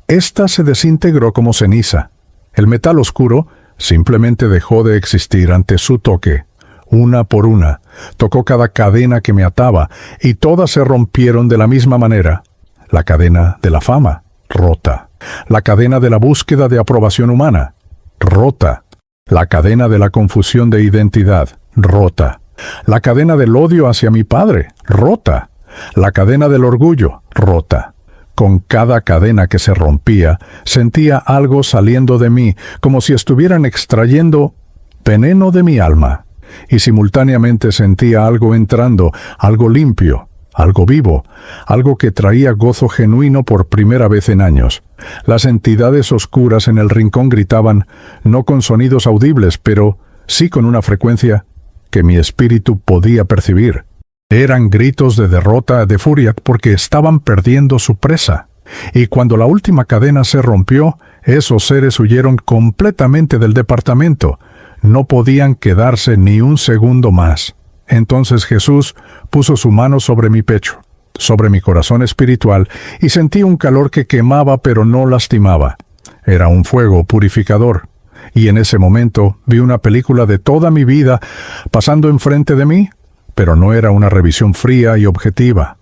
ésta se desintegró como ceniza. El metal oscuro simplemente dejó de existir ante su toque. Una por una, tocó cada cadena que me ataba, y todas se rompieron de la misma manera. La cadena de la fama, rota. La cadena de la búsqueda de aprobación humana, rota. La cadena de la confusión de identidad, rota. La cadena del odio hacia mi padre, rota. La cadena del orgullo, rota. Con cada cadena que se rompía, sentía algo saliendo de mí, como si estuvieran extrayendo veneno de mi alma. Y simultáneamente sentía algo entrando, algo limpio, algo vivo, algo que traía gozo genuino por primera vez en años. Las entidades oscuras en el rincón gritaban, no con sonidos audibles, pero sí con una frecuencia que mi espíritu podía percibir. Eran gritos de derrota, de furia, porque estaban perdiendo su presa. Y cuando la última cadena se rompió, esos seres huyeron completamente del departamento. No podían quedarse ni un segundo más. Entonces Jesús puso su mano sobre mi pecho, sobre mi corazón espiritual, y sentí un calor que quemaba pero no lastimaba. Era un fuego purificador. Y en ese momento vi una película de toda mi vida pasando enfrente de mí, pero no era una revisión fría y objetiva.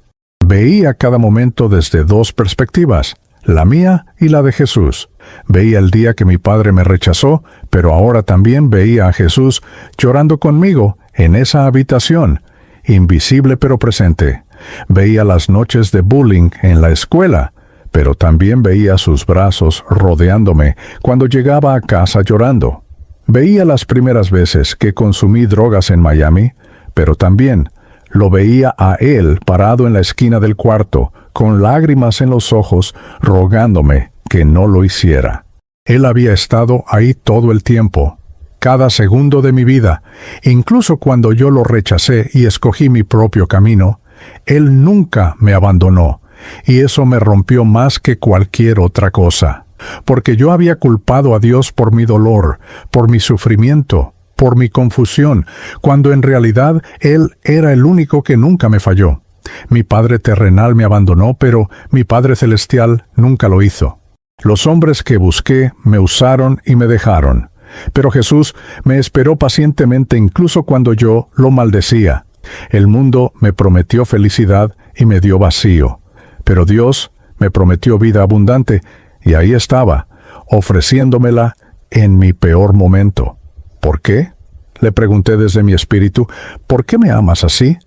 Veía cada momento desde dos perspectivas, la mía y la de Jesús. Veía el día que mi padre me rechazó, pero ahora también veía a Jesús llorando conmigo en esa habitación, invisible pero presente. Veía las noches de bullying en la escuela, pero también veía sus brazos rodeándome cuando llegaba a casa llorando. Veía las primeras veces que consumí drogas en Miami, pero también lo veía a él parado en la esquina del cuarto, con lágrimas en los ojos, rogándome que no lo hiciera. Él había estado ahí todo el tiempo, cada segundo de mi vida, incluso cuando yo lo rechacé y escogí mi propio camino. Él nunca me abandonó, y eso me rompió más que cualquier otra cosa, porque yo había culpado a Dios por mi dolor, por mi sufrimiento, por mi confusión, cuando en realidad Él era el único que nunca me falló. Mi Padre terrenal me abandonó, pero mi Padre celestial nunca lo hizo. Los hombres que busqué me usaron y me dejaron, pero Jesús me esperó pacientemente incluso cuando yo lo maldecía. El mundo me prometió felicidad y me dio vacío, pero Dios me prometió vida abundante, y ahí estaba, ofreciéndomela en mi peor momento. ¿Por qué? Le pregunté desde mi espíritu, ¿por qué me amas así?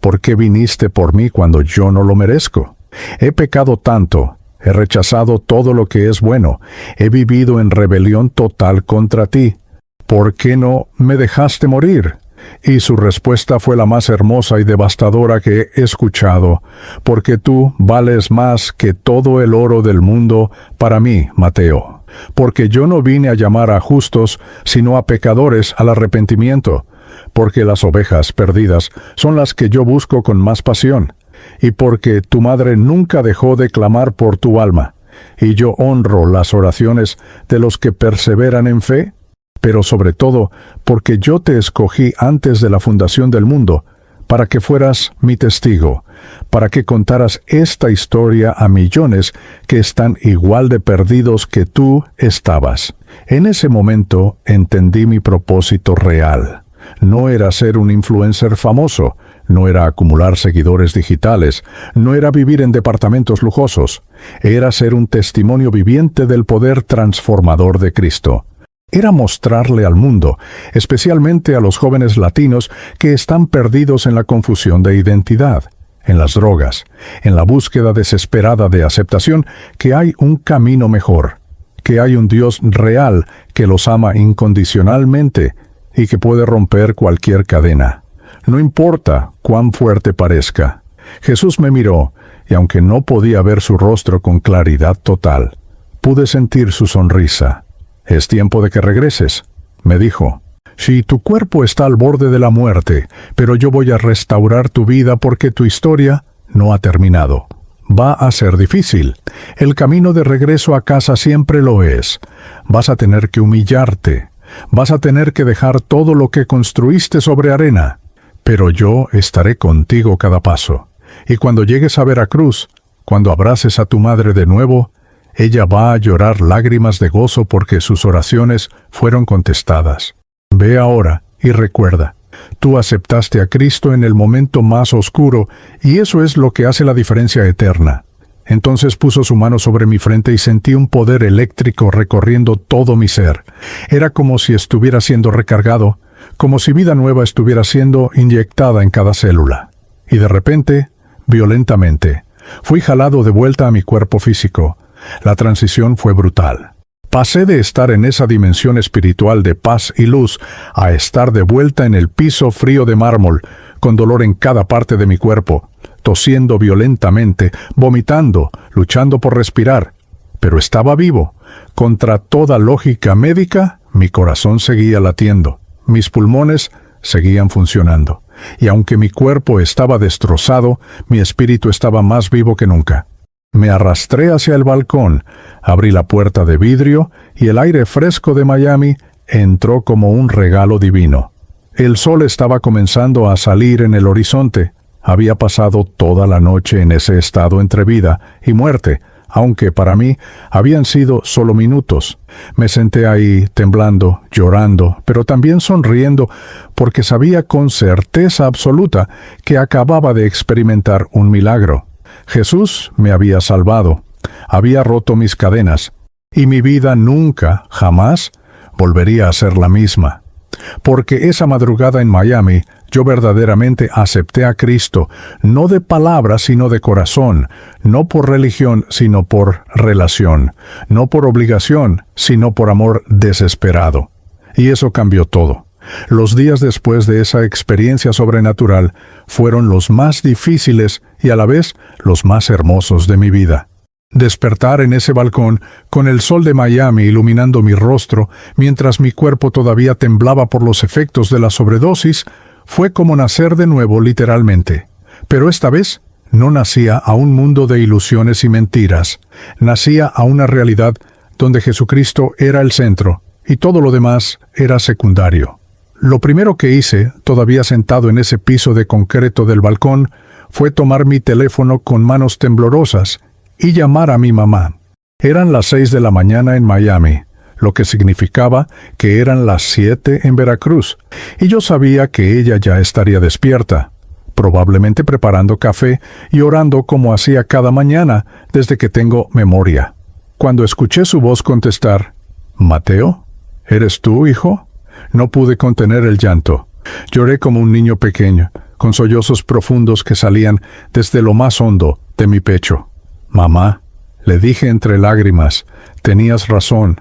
¿Por qué viniste por mí cuando yo no lo merezco? He pecado tanto, he rechazado todo lo que es bueno, he vivido en rebelión total contra ti. ¿Por qué no me dejaste morir? Y su respuesta fue la más hermosa y devastadora que he escuchado, porque tú vales más que todo el oro del mundo para mí, Mateo. Porque yo no vine a llamar a justos, sino a pecadores al arrepentimiento, porque las ovejas perdidas son las que yo busco con más pasión, y porque tu madre nunca dejó de clamar por tu alma, y yo honro las oraciones de los que perseveran en fe, pero sobre todo porque yo te escogí antes de la fundación del mundo, para que fueras mi testigo, para que contaras esta historia a millones que están igual de perdidos que tú estabas. En ese momento entendí mi propósito real. No era ser un influencer famoso, no era acumular seguidores digitales, no era vivir en departamentos lujosos, era ser un testimonio viviente del poder transformador de Cristo. Era mostrarle al mundo, especialmente a los jóvenes latinos que están perdidos en la confusión de identidad, en las drogas, en la búsqueda desesperada de aceptación, que hay un camino mejor, que hay un Dios real que los ama incondicionalmente y que puede romper cualquier cadena. No importa cuán fuerte parezca. Jesús me miró, y aunque no podía ver su rostro con claridad total, pude sentir su sonrisa. «Es tiempo de que regreses», me dijo. «Si tu cuerpo está al borde de la muerte, pero yo voy a restaurar tu vida porque tu historia no ha terminado. Va a ser difícil. El camino de regreso a casa siempre lo es. Vas a tener que humillarte. Vas a tener que dejar todo lo que construiste sobre arena. Pero yo estaré contigo cada paso. Y cuando llegues a Veracruz, cuando abraces a tu madre de nuevo, ella va a llorar lágrimas de gozo porque sus oraciones fueron contestadas. Ve ahora y recuerda, tú aceptaste a Cristo en el momento más oscuro y eso es lo que hace la diferencia eterna. Entonces puso su mano sobre mi frente y sentí un poder eléctrico recorriendo todo mi ser. Era como si estuviera siendo recargado, como si vida nueva estuviera siendo inyectada en cada célula. Y de repente, violentamente, fui jalado de vuelta a mi cuerpo físico. La transición fue brutal. Pasé de estar en esa dimensión espiritual de paz y luz a estar de vuelta en el piso frío de mármol, con dolor en cada parte de mi cuerpo. tosiendo violentamente, vomitando, luchando por respirar. Pero estaba vivo. Contra toda lógica médica, mi corazón seguía latiendo. Mis pulmones seguían funcionando. Y aunque mi cuerpo estaba destrozado, mi espíritu estaba más vivo que nunca. Me arrastré hacia el balcón, abrí la puerta de vidrio y el aire fresco de Miami entró como un regalo divino. El sol estaba comenzando a salir en el horizonte. Había pasado toda la noche en ese estado entre vida y muerte, aunque para mí habían sido solo minutos. Me senté ahí temblando, llorando, pero también sonriendo, porque sabía con certeza absoluta que acababa de experimentar un milagro. Jesús me había salvado, había roto mis cadenas, y mi vida nunca, jamás, volvería a ser la misma. Porque esa madrugada en Miami, yo verdaderamente acepté a Cristo, no de palabra, sino de corazón, no por religión, sino por relación, no por obligación, sino por amor desesperado. Y eso cambió todo. Los días después de esa experiencia sobrenatural fueron los más difíciles y a la vez los más hermosos de mi vida. Despertar en ese balcón, con el sol de Miami iluminando mi rostro, mientras mi cuerpo todavía temblaba por los efectos de la sobredosis, fue como nacer de nuevo literalmente. Pero esta vez no nacía a un mundo de ilusiones y mentiras. Nacía a una realidad donde Jesucristo era el centro y todo lo demás era secundario. Lo primero que hice, todavía sentado en ese piso de concreto del balcón, fue tomar mi teléfono con manos temblorosas y llamar a mi mamá. Eran las 6 de la mañana en Miami, lo que significaba que eran las 7 en Veracruz, y yo sabía que ella ya estaría despierta, probablemente preparando café y orando como hacía cada mañana desde que tengo memoria. Cuando escuché su voz contestar, «Mateo, ¿eres tú, hijo?», no pude contener el llanto. Lloré como un niño pequeño, con sollozos profundos que salían desde lo más hondo de mi pecho. «Mamá», le dije entre lágrimas, tenías razón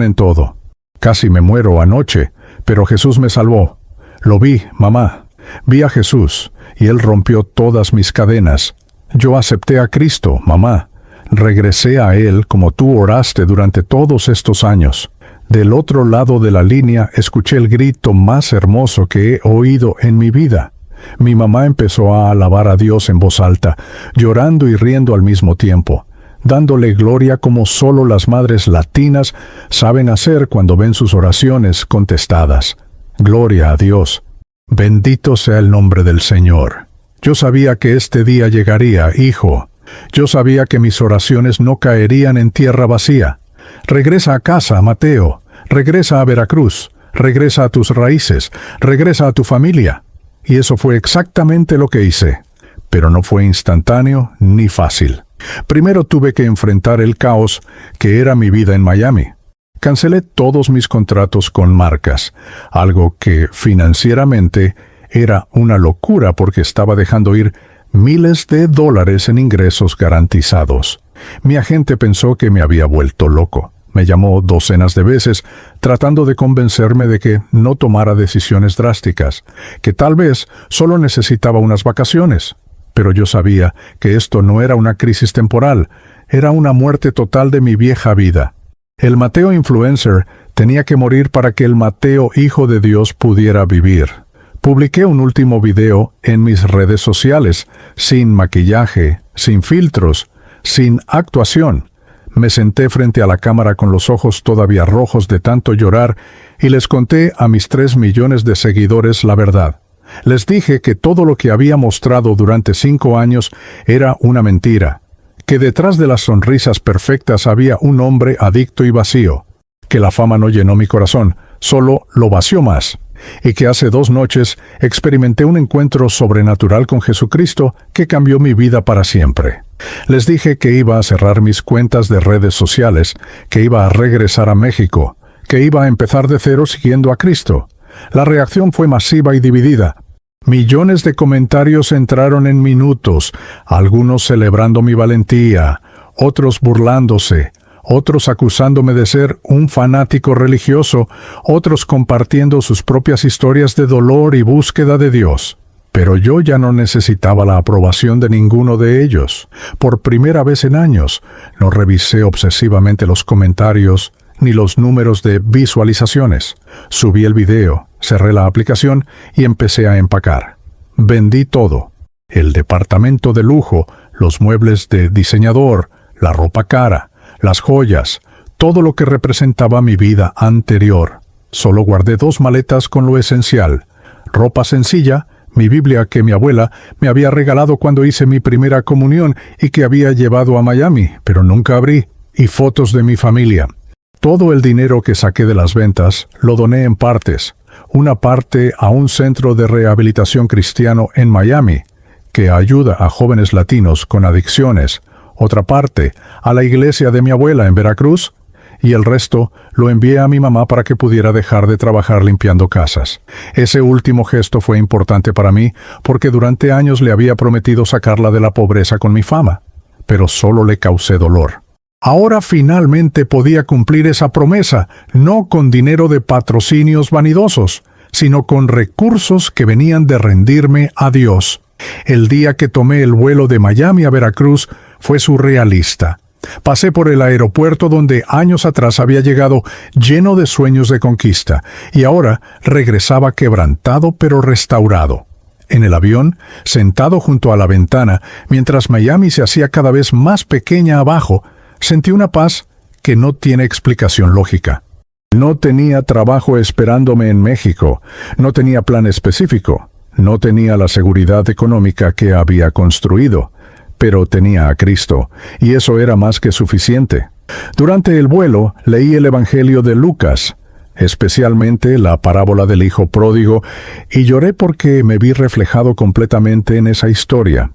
en todo. Casi me muero anoche, pero Jesús me salvó. Lo vi, mamá. Vi a Jesús, y Él rompió todas mis cadenas. Yo acepté a Cristo, mamá. Regresé a Él como tú oraste durante todos estos años. Del otro lado de la línea escuché el grito más hermoso que he oído en mi vida. Mi mamá empezó a alabar a Dios en voz alta, llorando y riendo al mismo tiempo, dándole gloria como solo las madres latinas saben hacer cuando ven sus oraciones contestadas. Gloria a Dios. Bendito sea el nombre del Señor. Yo sabía que este día llegaría, hijo. Yo sabía que mis oraciones no caerían en tierra vacía. Regresa a casa, Mateo. Regresa a Veracruz. Regresa a tus raíces. Regresa a tu familia. Y eso fue exactamente lo que hice. Pero no fue instantáneo ni fácil. Primero tuve que enfrentar el caos que era mi vida en Miami. Cancelé todos mis contratos con marcas, algo que financieramente era una locura porque estaba dejando ir miles de dólares en ingresos garantizados. Mi agente pensó que me había vuelto loco. Me llamó docenas de veces tratando de convencerme de que no tomara decisiones drásticas, que tal vez solo necesitaba unas vacaciones. Pero yo sabía que esto no era una crisis temporal, era una muerte total de mi vieja vida. El Mateo influencer tenía que morir para que el Mateo hijo de Dios pudiera vivir. Publiqué un último video en mis redes sociales, sin maquillaje, sin filtros, sin actuación. Me senté frente a la cámara con los ojos todavía rojos de tanto llorar y les conté a mis 3 millones de seguidores la verdad. Les dije que todo lo que había mostrado durante 5 años era una mentira, que detrás de las sonrisas perfectas había un hombre adicto y vacío, que la fama no llenó mi corazón, solo lo vació más, y que hace 2 noches experimenté un encuentro sobrenatural con Jesucristo que cambió mi vida para siempre. Les dije que iba a cerrar mis cuentas de redes sociales, que iba a regresar a México, que iba a empezar de cero siguiendo a Cristo. La reacción fue masiva y dividida. Millones de comentarios entraron en minutos, algunos celebrando mi valentía, otros burlándose, otros acusándome de ser un fanático religioso, otros compartiendo sus propias historias de dolor y búsqueda de Dios. Pero yo ya no necesitaba la aprobación de ninguno de ellos. Por primera vez en años, no revisé obsesivamente los comentarios ni los números de visualizaciones. Subí el video, cerré la aplicación y empecé a empacar. Vendí todo. El departamento de lujo, los muebles de diseñador, la ropa cara, las joyas, todo lo que representaba mi vida anterior. Solo guardé 2 maletas con lo esencial: ropa sencilla, mi Biblia que mi abuela me había regalado cuando hice mi primera comunión y que había llevado a Miami, pero nunca abrí, y fotos de mi familia. Todo el dinero que saqué de las ventas lo doné en partes. Una parte a un centro de rehabilitación cristiano en Miami, que ayuda a jóvenes latinos con adicciones, otra parte a la iglesia de mi abuela en Veracruz, y el resto lo envié a mi mamá para que pudiera dejar de trabajar limpiando casas. Ese último gesto fue importante para mí porque durante años le había prometido sacarla de la pobreza con mi fama, pero solo le causé dolor. Ahora finalmente podía cumplir esa promesa, no con dinero de patrocinios vanidosos, sino con recursos que venían de rendirme a Dios. El día que tomé el vuelo de Miami a Veracruz fue surrealista. Pasé por el aeropuerto donde años atrás había llegado lleno de sueños de conquista, y ahora regresaba quebrantado pero restaurado. En el avión, sentado junto a la ventana, mientras Miami se hacía cada vez más pequeña abajo, sentí una paz que no tiene explicación lógica. No tenía trabajo esperándome en México, no tenía plan específico, no tenía la seguridad económica que había construido, pero tenía a Cristo, y eso era más que suficiente. Durante el vuelo leí el Evangelio de Lucas, especialmente la parábola del hijo pródigo, y lloré porque me vi reflejado completamente en esa historia.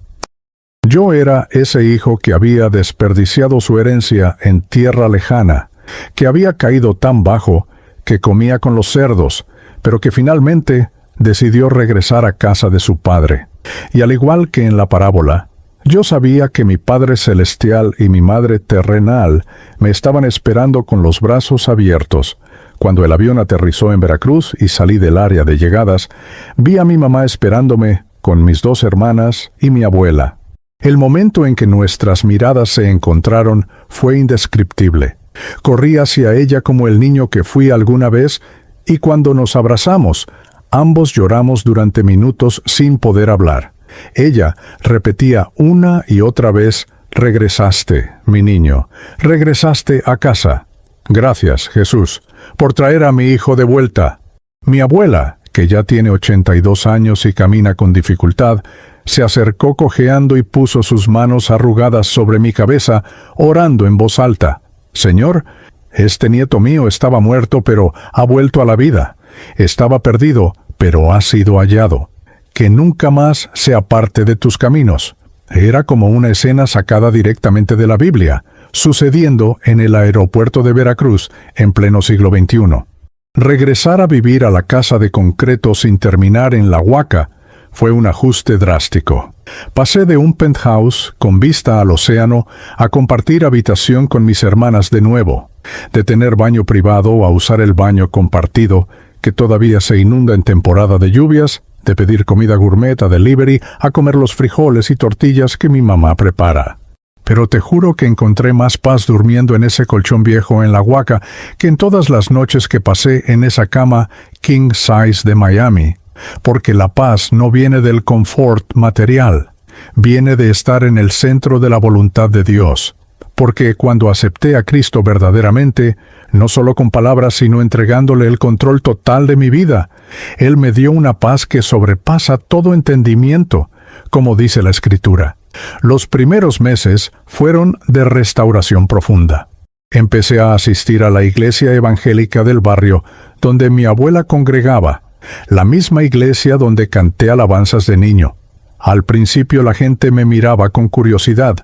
Yo era ese hijo que había desperdiciado su herencia en tierra lejana, que había caído tan bajo que comía con los cerdos, pero que finalmente decidió regresar a casa de su padre. Y al igual que en la parábola, yo sabía que mi Padre Celestial y mi Madre Terrenal me estaban esperando con los brazos abiertos. Cuando el avión aterrizó en Veracruz y salí del área de llegadas, vi a mi mamá esperándome con mis 2 hermanas y mi abuela. El momento en que nuestras miradas se encontraron fue indescriptible. Corrí hacia ella como el niño que fui alguna vez, y cuando nos abrazamos, ambos lloramos durante minutos sin poder hablar. Ella repetía una y otra vez: «Regresaste, mi niño, regresaste a casa. Gracias, Jesús, por traer a mi hijo de vuelta». Mi abuela, que ya tiene 82 años y camina con dificultad, se acercó cojeando y puso sus manos arrugadas sobre mi cabeza, orando en voz alta: «Señor, este nieto mío estaba muerto, pero ha vuelto a la vida. Estaba perdido, pero ha sido hallado. Que nunca más se aparte de tus caminos». Era como una escena sacada directamente de la Biblia, sucediendo en el aeropuerto de Veracruz en pleno siglo XXI. Regresar a vivir a la casa de concreto sin terminar en La Huaca fue un ajuste drástico. Pasé de un penthouse con vista al océano a compartir habitación con mis hermanas de nuevo, de tener baño privado a usar el baño compartido, que todavía se inunda en temporada de lluvias, de pedir comida gourmet a delivery a comer los frijoles y tortillas que mi mamá prepara. Pero te juro que encontré más paz durmiendo en ese colchón viejo en La Huaca que en todas las noches que pasé en esa cama king size de Miami, porque la paz no viene del confort material, viene de estar en el centro de la voluntad de Dios. Porque cuando acepté a Cristo verdaderamente, no solo con palabras sino entregándole el control total de mi vida, Él me dio una paz que sobrepasa todo entendimiento, como dice la Escritura. Los primeros meses fueron de restauración profunda. Empecé a asistir a la iglesia evangélica del barrio, donde mi abuela congregaba, la misma iglesia donde canté alabanzas de niño. Al principio la gente me miraba con curiosidad,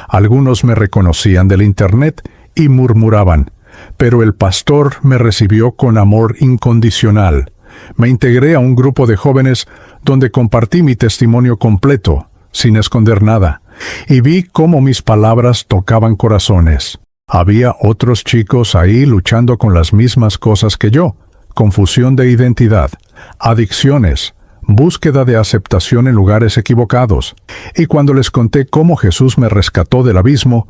algunos me reconocían del internet y murmuraban, pero el pastor me recibió con amor incondicional. Me integré a un grupo de jóvenes donde compartí mi testimonio completo, sin esconder nada, y vi cómo mis palabras tocaban corazones. Había otros chicos ahí luchando con las mismas cosas que yo: confusión de identidad, adicciones, búsqueda de aceptación en lugares equivocados. Y cuando les conté cómo Jesús me rescató del abismo,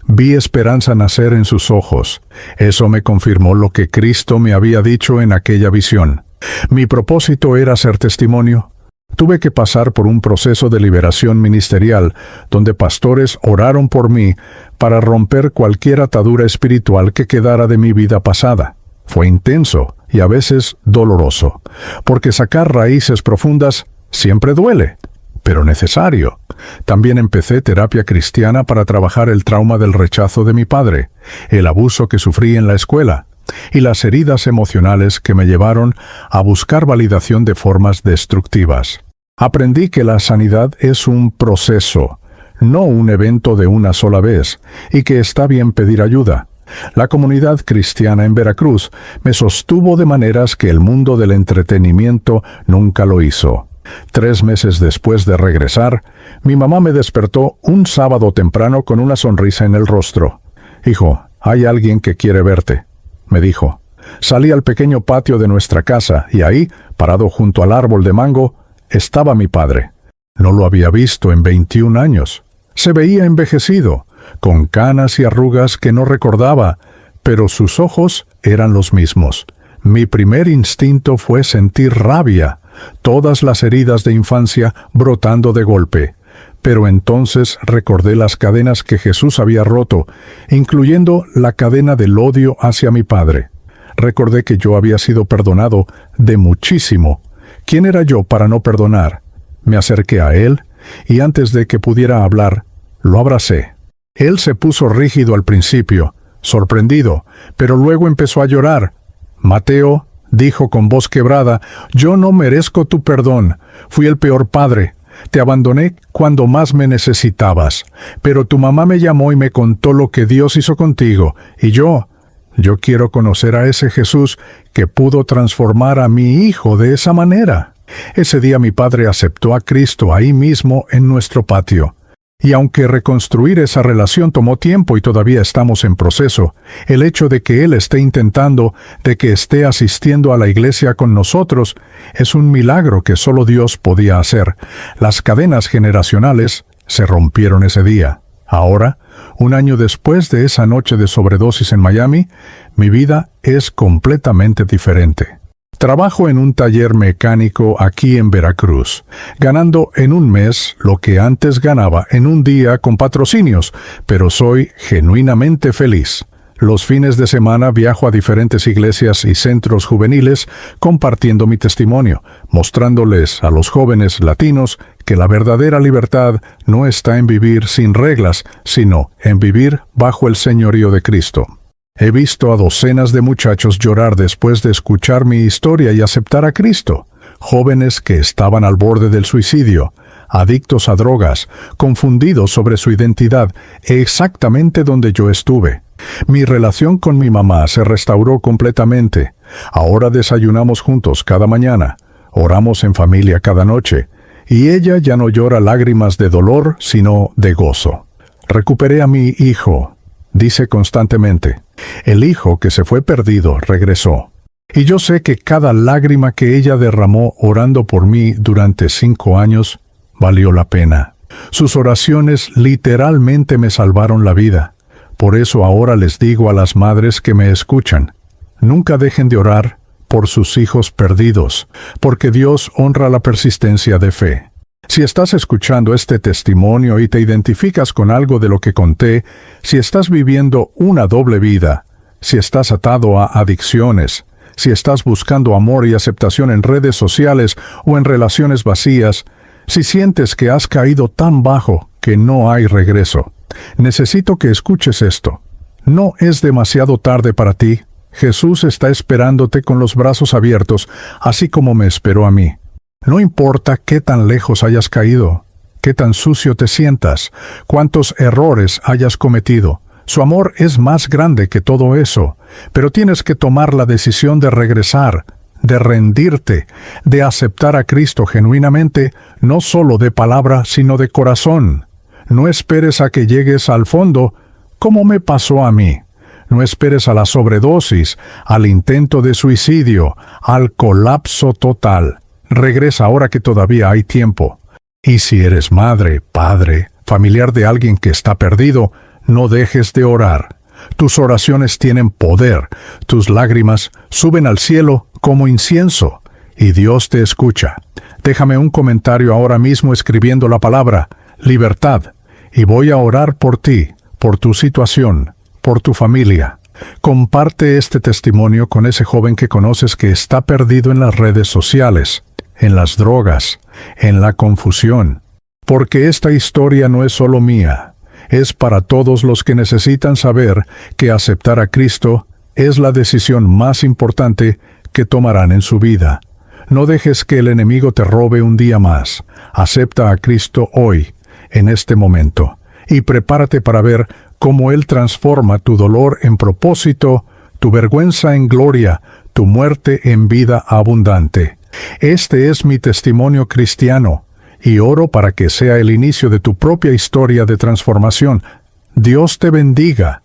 vi esperanza nacer en sus ojos. Eso me confirmó lo que Cristo me había dicho en aquella visión. Mi propósito era ser testimonio. Tuve que pasar por un proceso de liberación ministerial, donde pastores oraron por mí para romper cualquier atadura espiritual que quedara de mi vida pasada. Fue intenso y a veces doloroso, porque sacar raíces profundas siempre duele, pero necesario. También empecé terapia cristiana para trabajar el trauma del rechazo de mi padre, el abuso que sufrí en la escuela, y las heridas emocionales que me llevaron a buscar validación de formas destructivas. Aprendí que la sanidad es un proceso, no un evento de una sola vez, y que está bien pedir ayuda. La comunidad cristiana en Veracruz me sostuvo de maneras que el mundo del entretenimiento nunca lo hizo. 3 meses después de regresar, mi mamá me despertó un sábado temprano con una sonrisa en el rostro. «Hijo, hay alguien que quiere verte», me dijo. Salí al pequeño patio de nuestra casa y ahí, parado junto al árbol de mango, estaba mi padre. No lo había visto en 21 años. Se veía envejecido, con canas y arrugas que no recordaba, pero sus ojos eran los mismos. Mi primer instinto fue sentir rabia, todas las heridas de infancia brotando de golpe. Pero entonces recordé las cadenas que Jesús había roto, incluyendo la cadena del odio hacia mi padre. Recordé que yo había sido perdonado de muchísimo. ¿Quién era yo para no perdonar? Me acerqué a él, y antes de que pudiera hablar, lo abracé. Él se puso rígido al principio, sorprendido, pero luego empezó a llorar. «Mateo», dijo con voz quebrada, «yo no merezco tu perdón. Fui el peor padre. Te abandoné cuando más me necesitabas. Pero tu mamá me llamó y me contó lo que Dios hizo contigo. Y yo quiero conocer a ese Jesús que pudo transformar a mi hijo de esa manera». Ese día mi padre aceptó a Cristo ahí mismo en nuestro patio. Y aunque reconstruir esa relación tomó tiempo y todavía estamos en proceso, el hecho de que Él esté intentando, de que esté asistiendo a la iglesia con nosotros, es un milagro que solo Dios podía hacer. Las cadenas generacionales se rompieron ese día. Ahora, 1 año después de esa noche de sobredosis en Miami, mi vida es completamente diferente. Trabajo en un taller mecánico aquí en Veracruz, ganando en un mes lo que antes ganaba en un día con patrocinios, pero soy genuinamente feliz. Los fines de semana viajo a diferentes iglesias y centros juveniles compartiendo mi testimonio, mostrándoles a los jóvenes latinos que la verdadera libertad no está en vivir sin reglas, sino en vivir bajo el señorío de Cristo. He visto a docenas de muchachos llorar después de escuchar mi historia y aceptar a Cristo. Jóvenes que estaban al borde del suicidio, adictos a drogas, confundidos sobre su identidad, exactamente donde yo estuve. Mi relación con mi mamá se restauró completamente. Ahora desayunamos juntos cada mañana, oramos en familia cada noche, y ella ya no llora lágrimas de dolor, sino de gozo. Recuperé a mi hijo, dice constantemente. El hijo que se fue perdido regresó. Y yo sé que cada lágrima que ella derramó orando por mí durante 5 años valió la pena. Sus oraciones literalmente me salvaron la vida. Por eso ahora les digo a las madres que me escuchan, nunca dejen de orar por sus hijos perdidos, porque Dios honra la persistencia de fe. Si estás escuchando este testimonio y te identificas con algo de lo que conté, si estás viviendo una doble vida, si estás atado a adicciones, si estás buscando amor y aceptación en redes sociales o en relaciones vacías, si sientes que has caído tan bajo que no hay regreso, necesito que escuches esto. No es demasiado tarde para ti. Jesús está esperándote con los brazos abiertos, así como me esperó a mí. No importa qué tan lejos hayas caído, qué tan sucio te sientas, cuántos errores hayas cometido. Su amor es más grande que todo eso, pero tienes que tomar la decisión de regresar, de rendirte, de aceptar a Cristo genuinamente, no solo de palabra, sino de corazón. No esperes a que llegues al fondo, como me pasó a mí. No esperes a la sobredosis, al intento de suicidio, al colapso total. Regresa ahora que todavía hay tiempo. Y si eres madre, padre, familiar de alguien que está perdido, no dejes de orar. Tus oraciones tienen poder, tus lágrimas suben al cielo como incienso, y Dios te escucha. Déjame un comentario ahora mismo escribiendo la palabra libertad, y voy a orar por ti, por tu situación, por tu familia. Comparte este testimonio con ese joven que conoces que está perdido en las redes sociales, en las drogas, en la confusión. Porque esta historia no es solo mía, es para todos los que necesitan saber que aceptar a Cristo es la decisión más importante que tomarán en su vida. No dejes que el enemigo te robe un día más. Acepta a Cristo hoy, en este momento, y prepárate para ver cómo Él transforma tu dolor en propósito, tu vergüenza en gloria, tu muerte en vida abundante. Este es mi testimonio cristiano, y oro para que sea el inicio de tu propia historia de transformación. Dios te bendiga.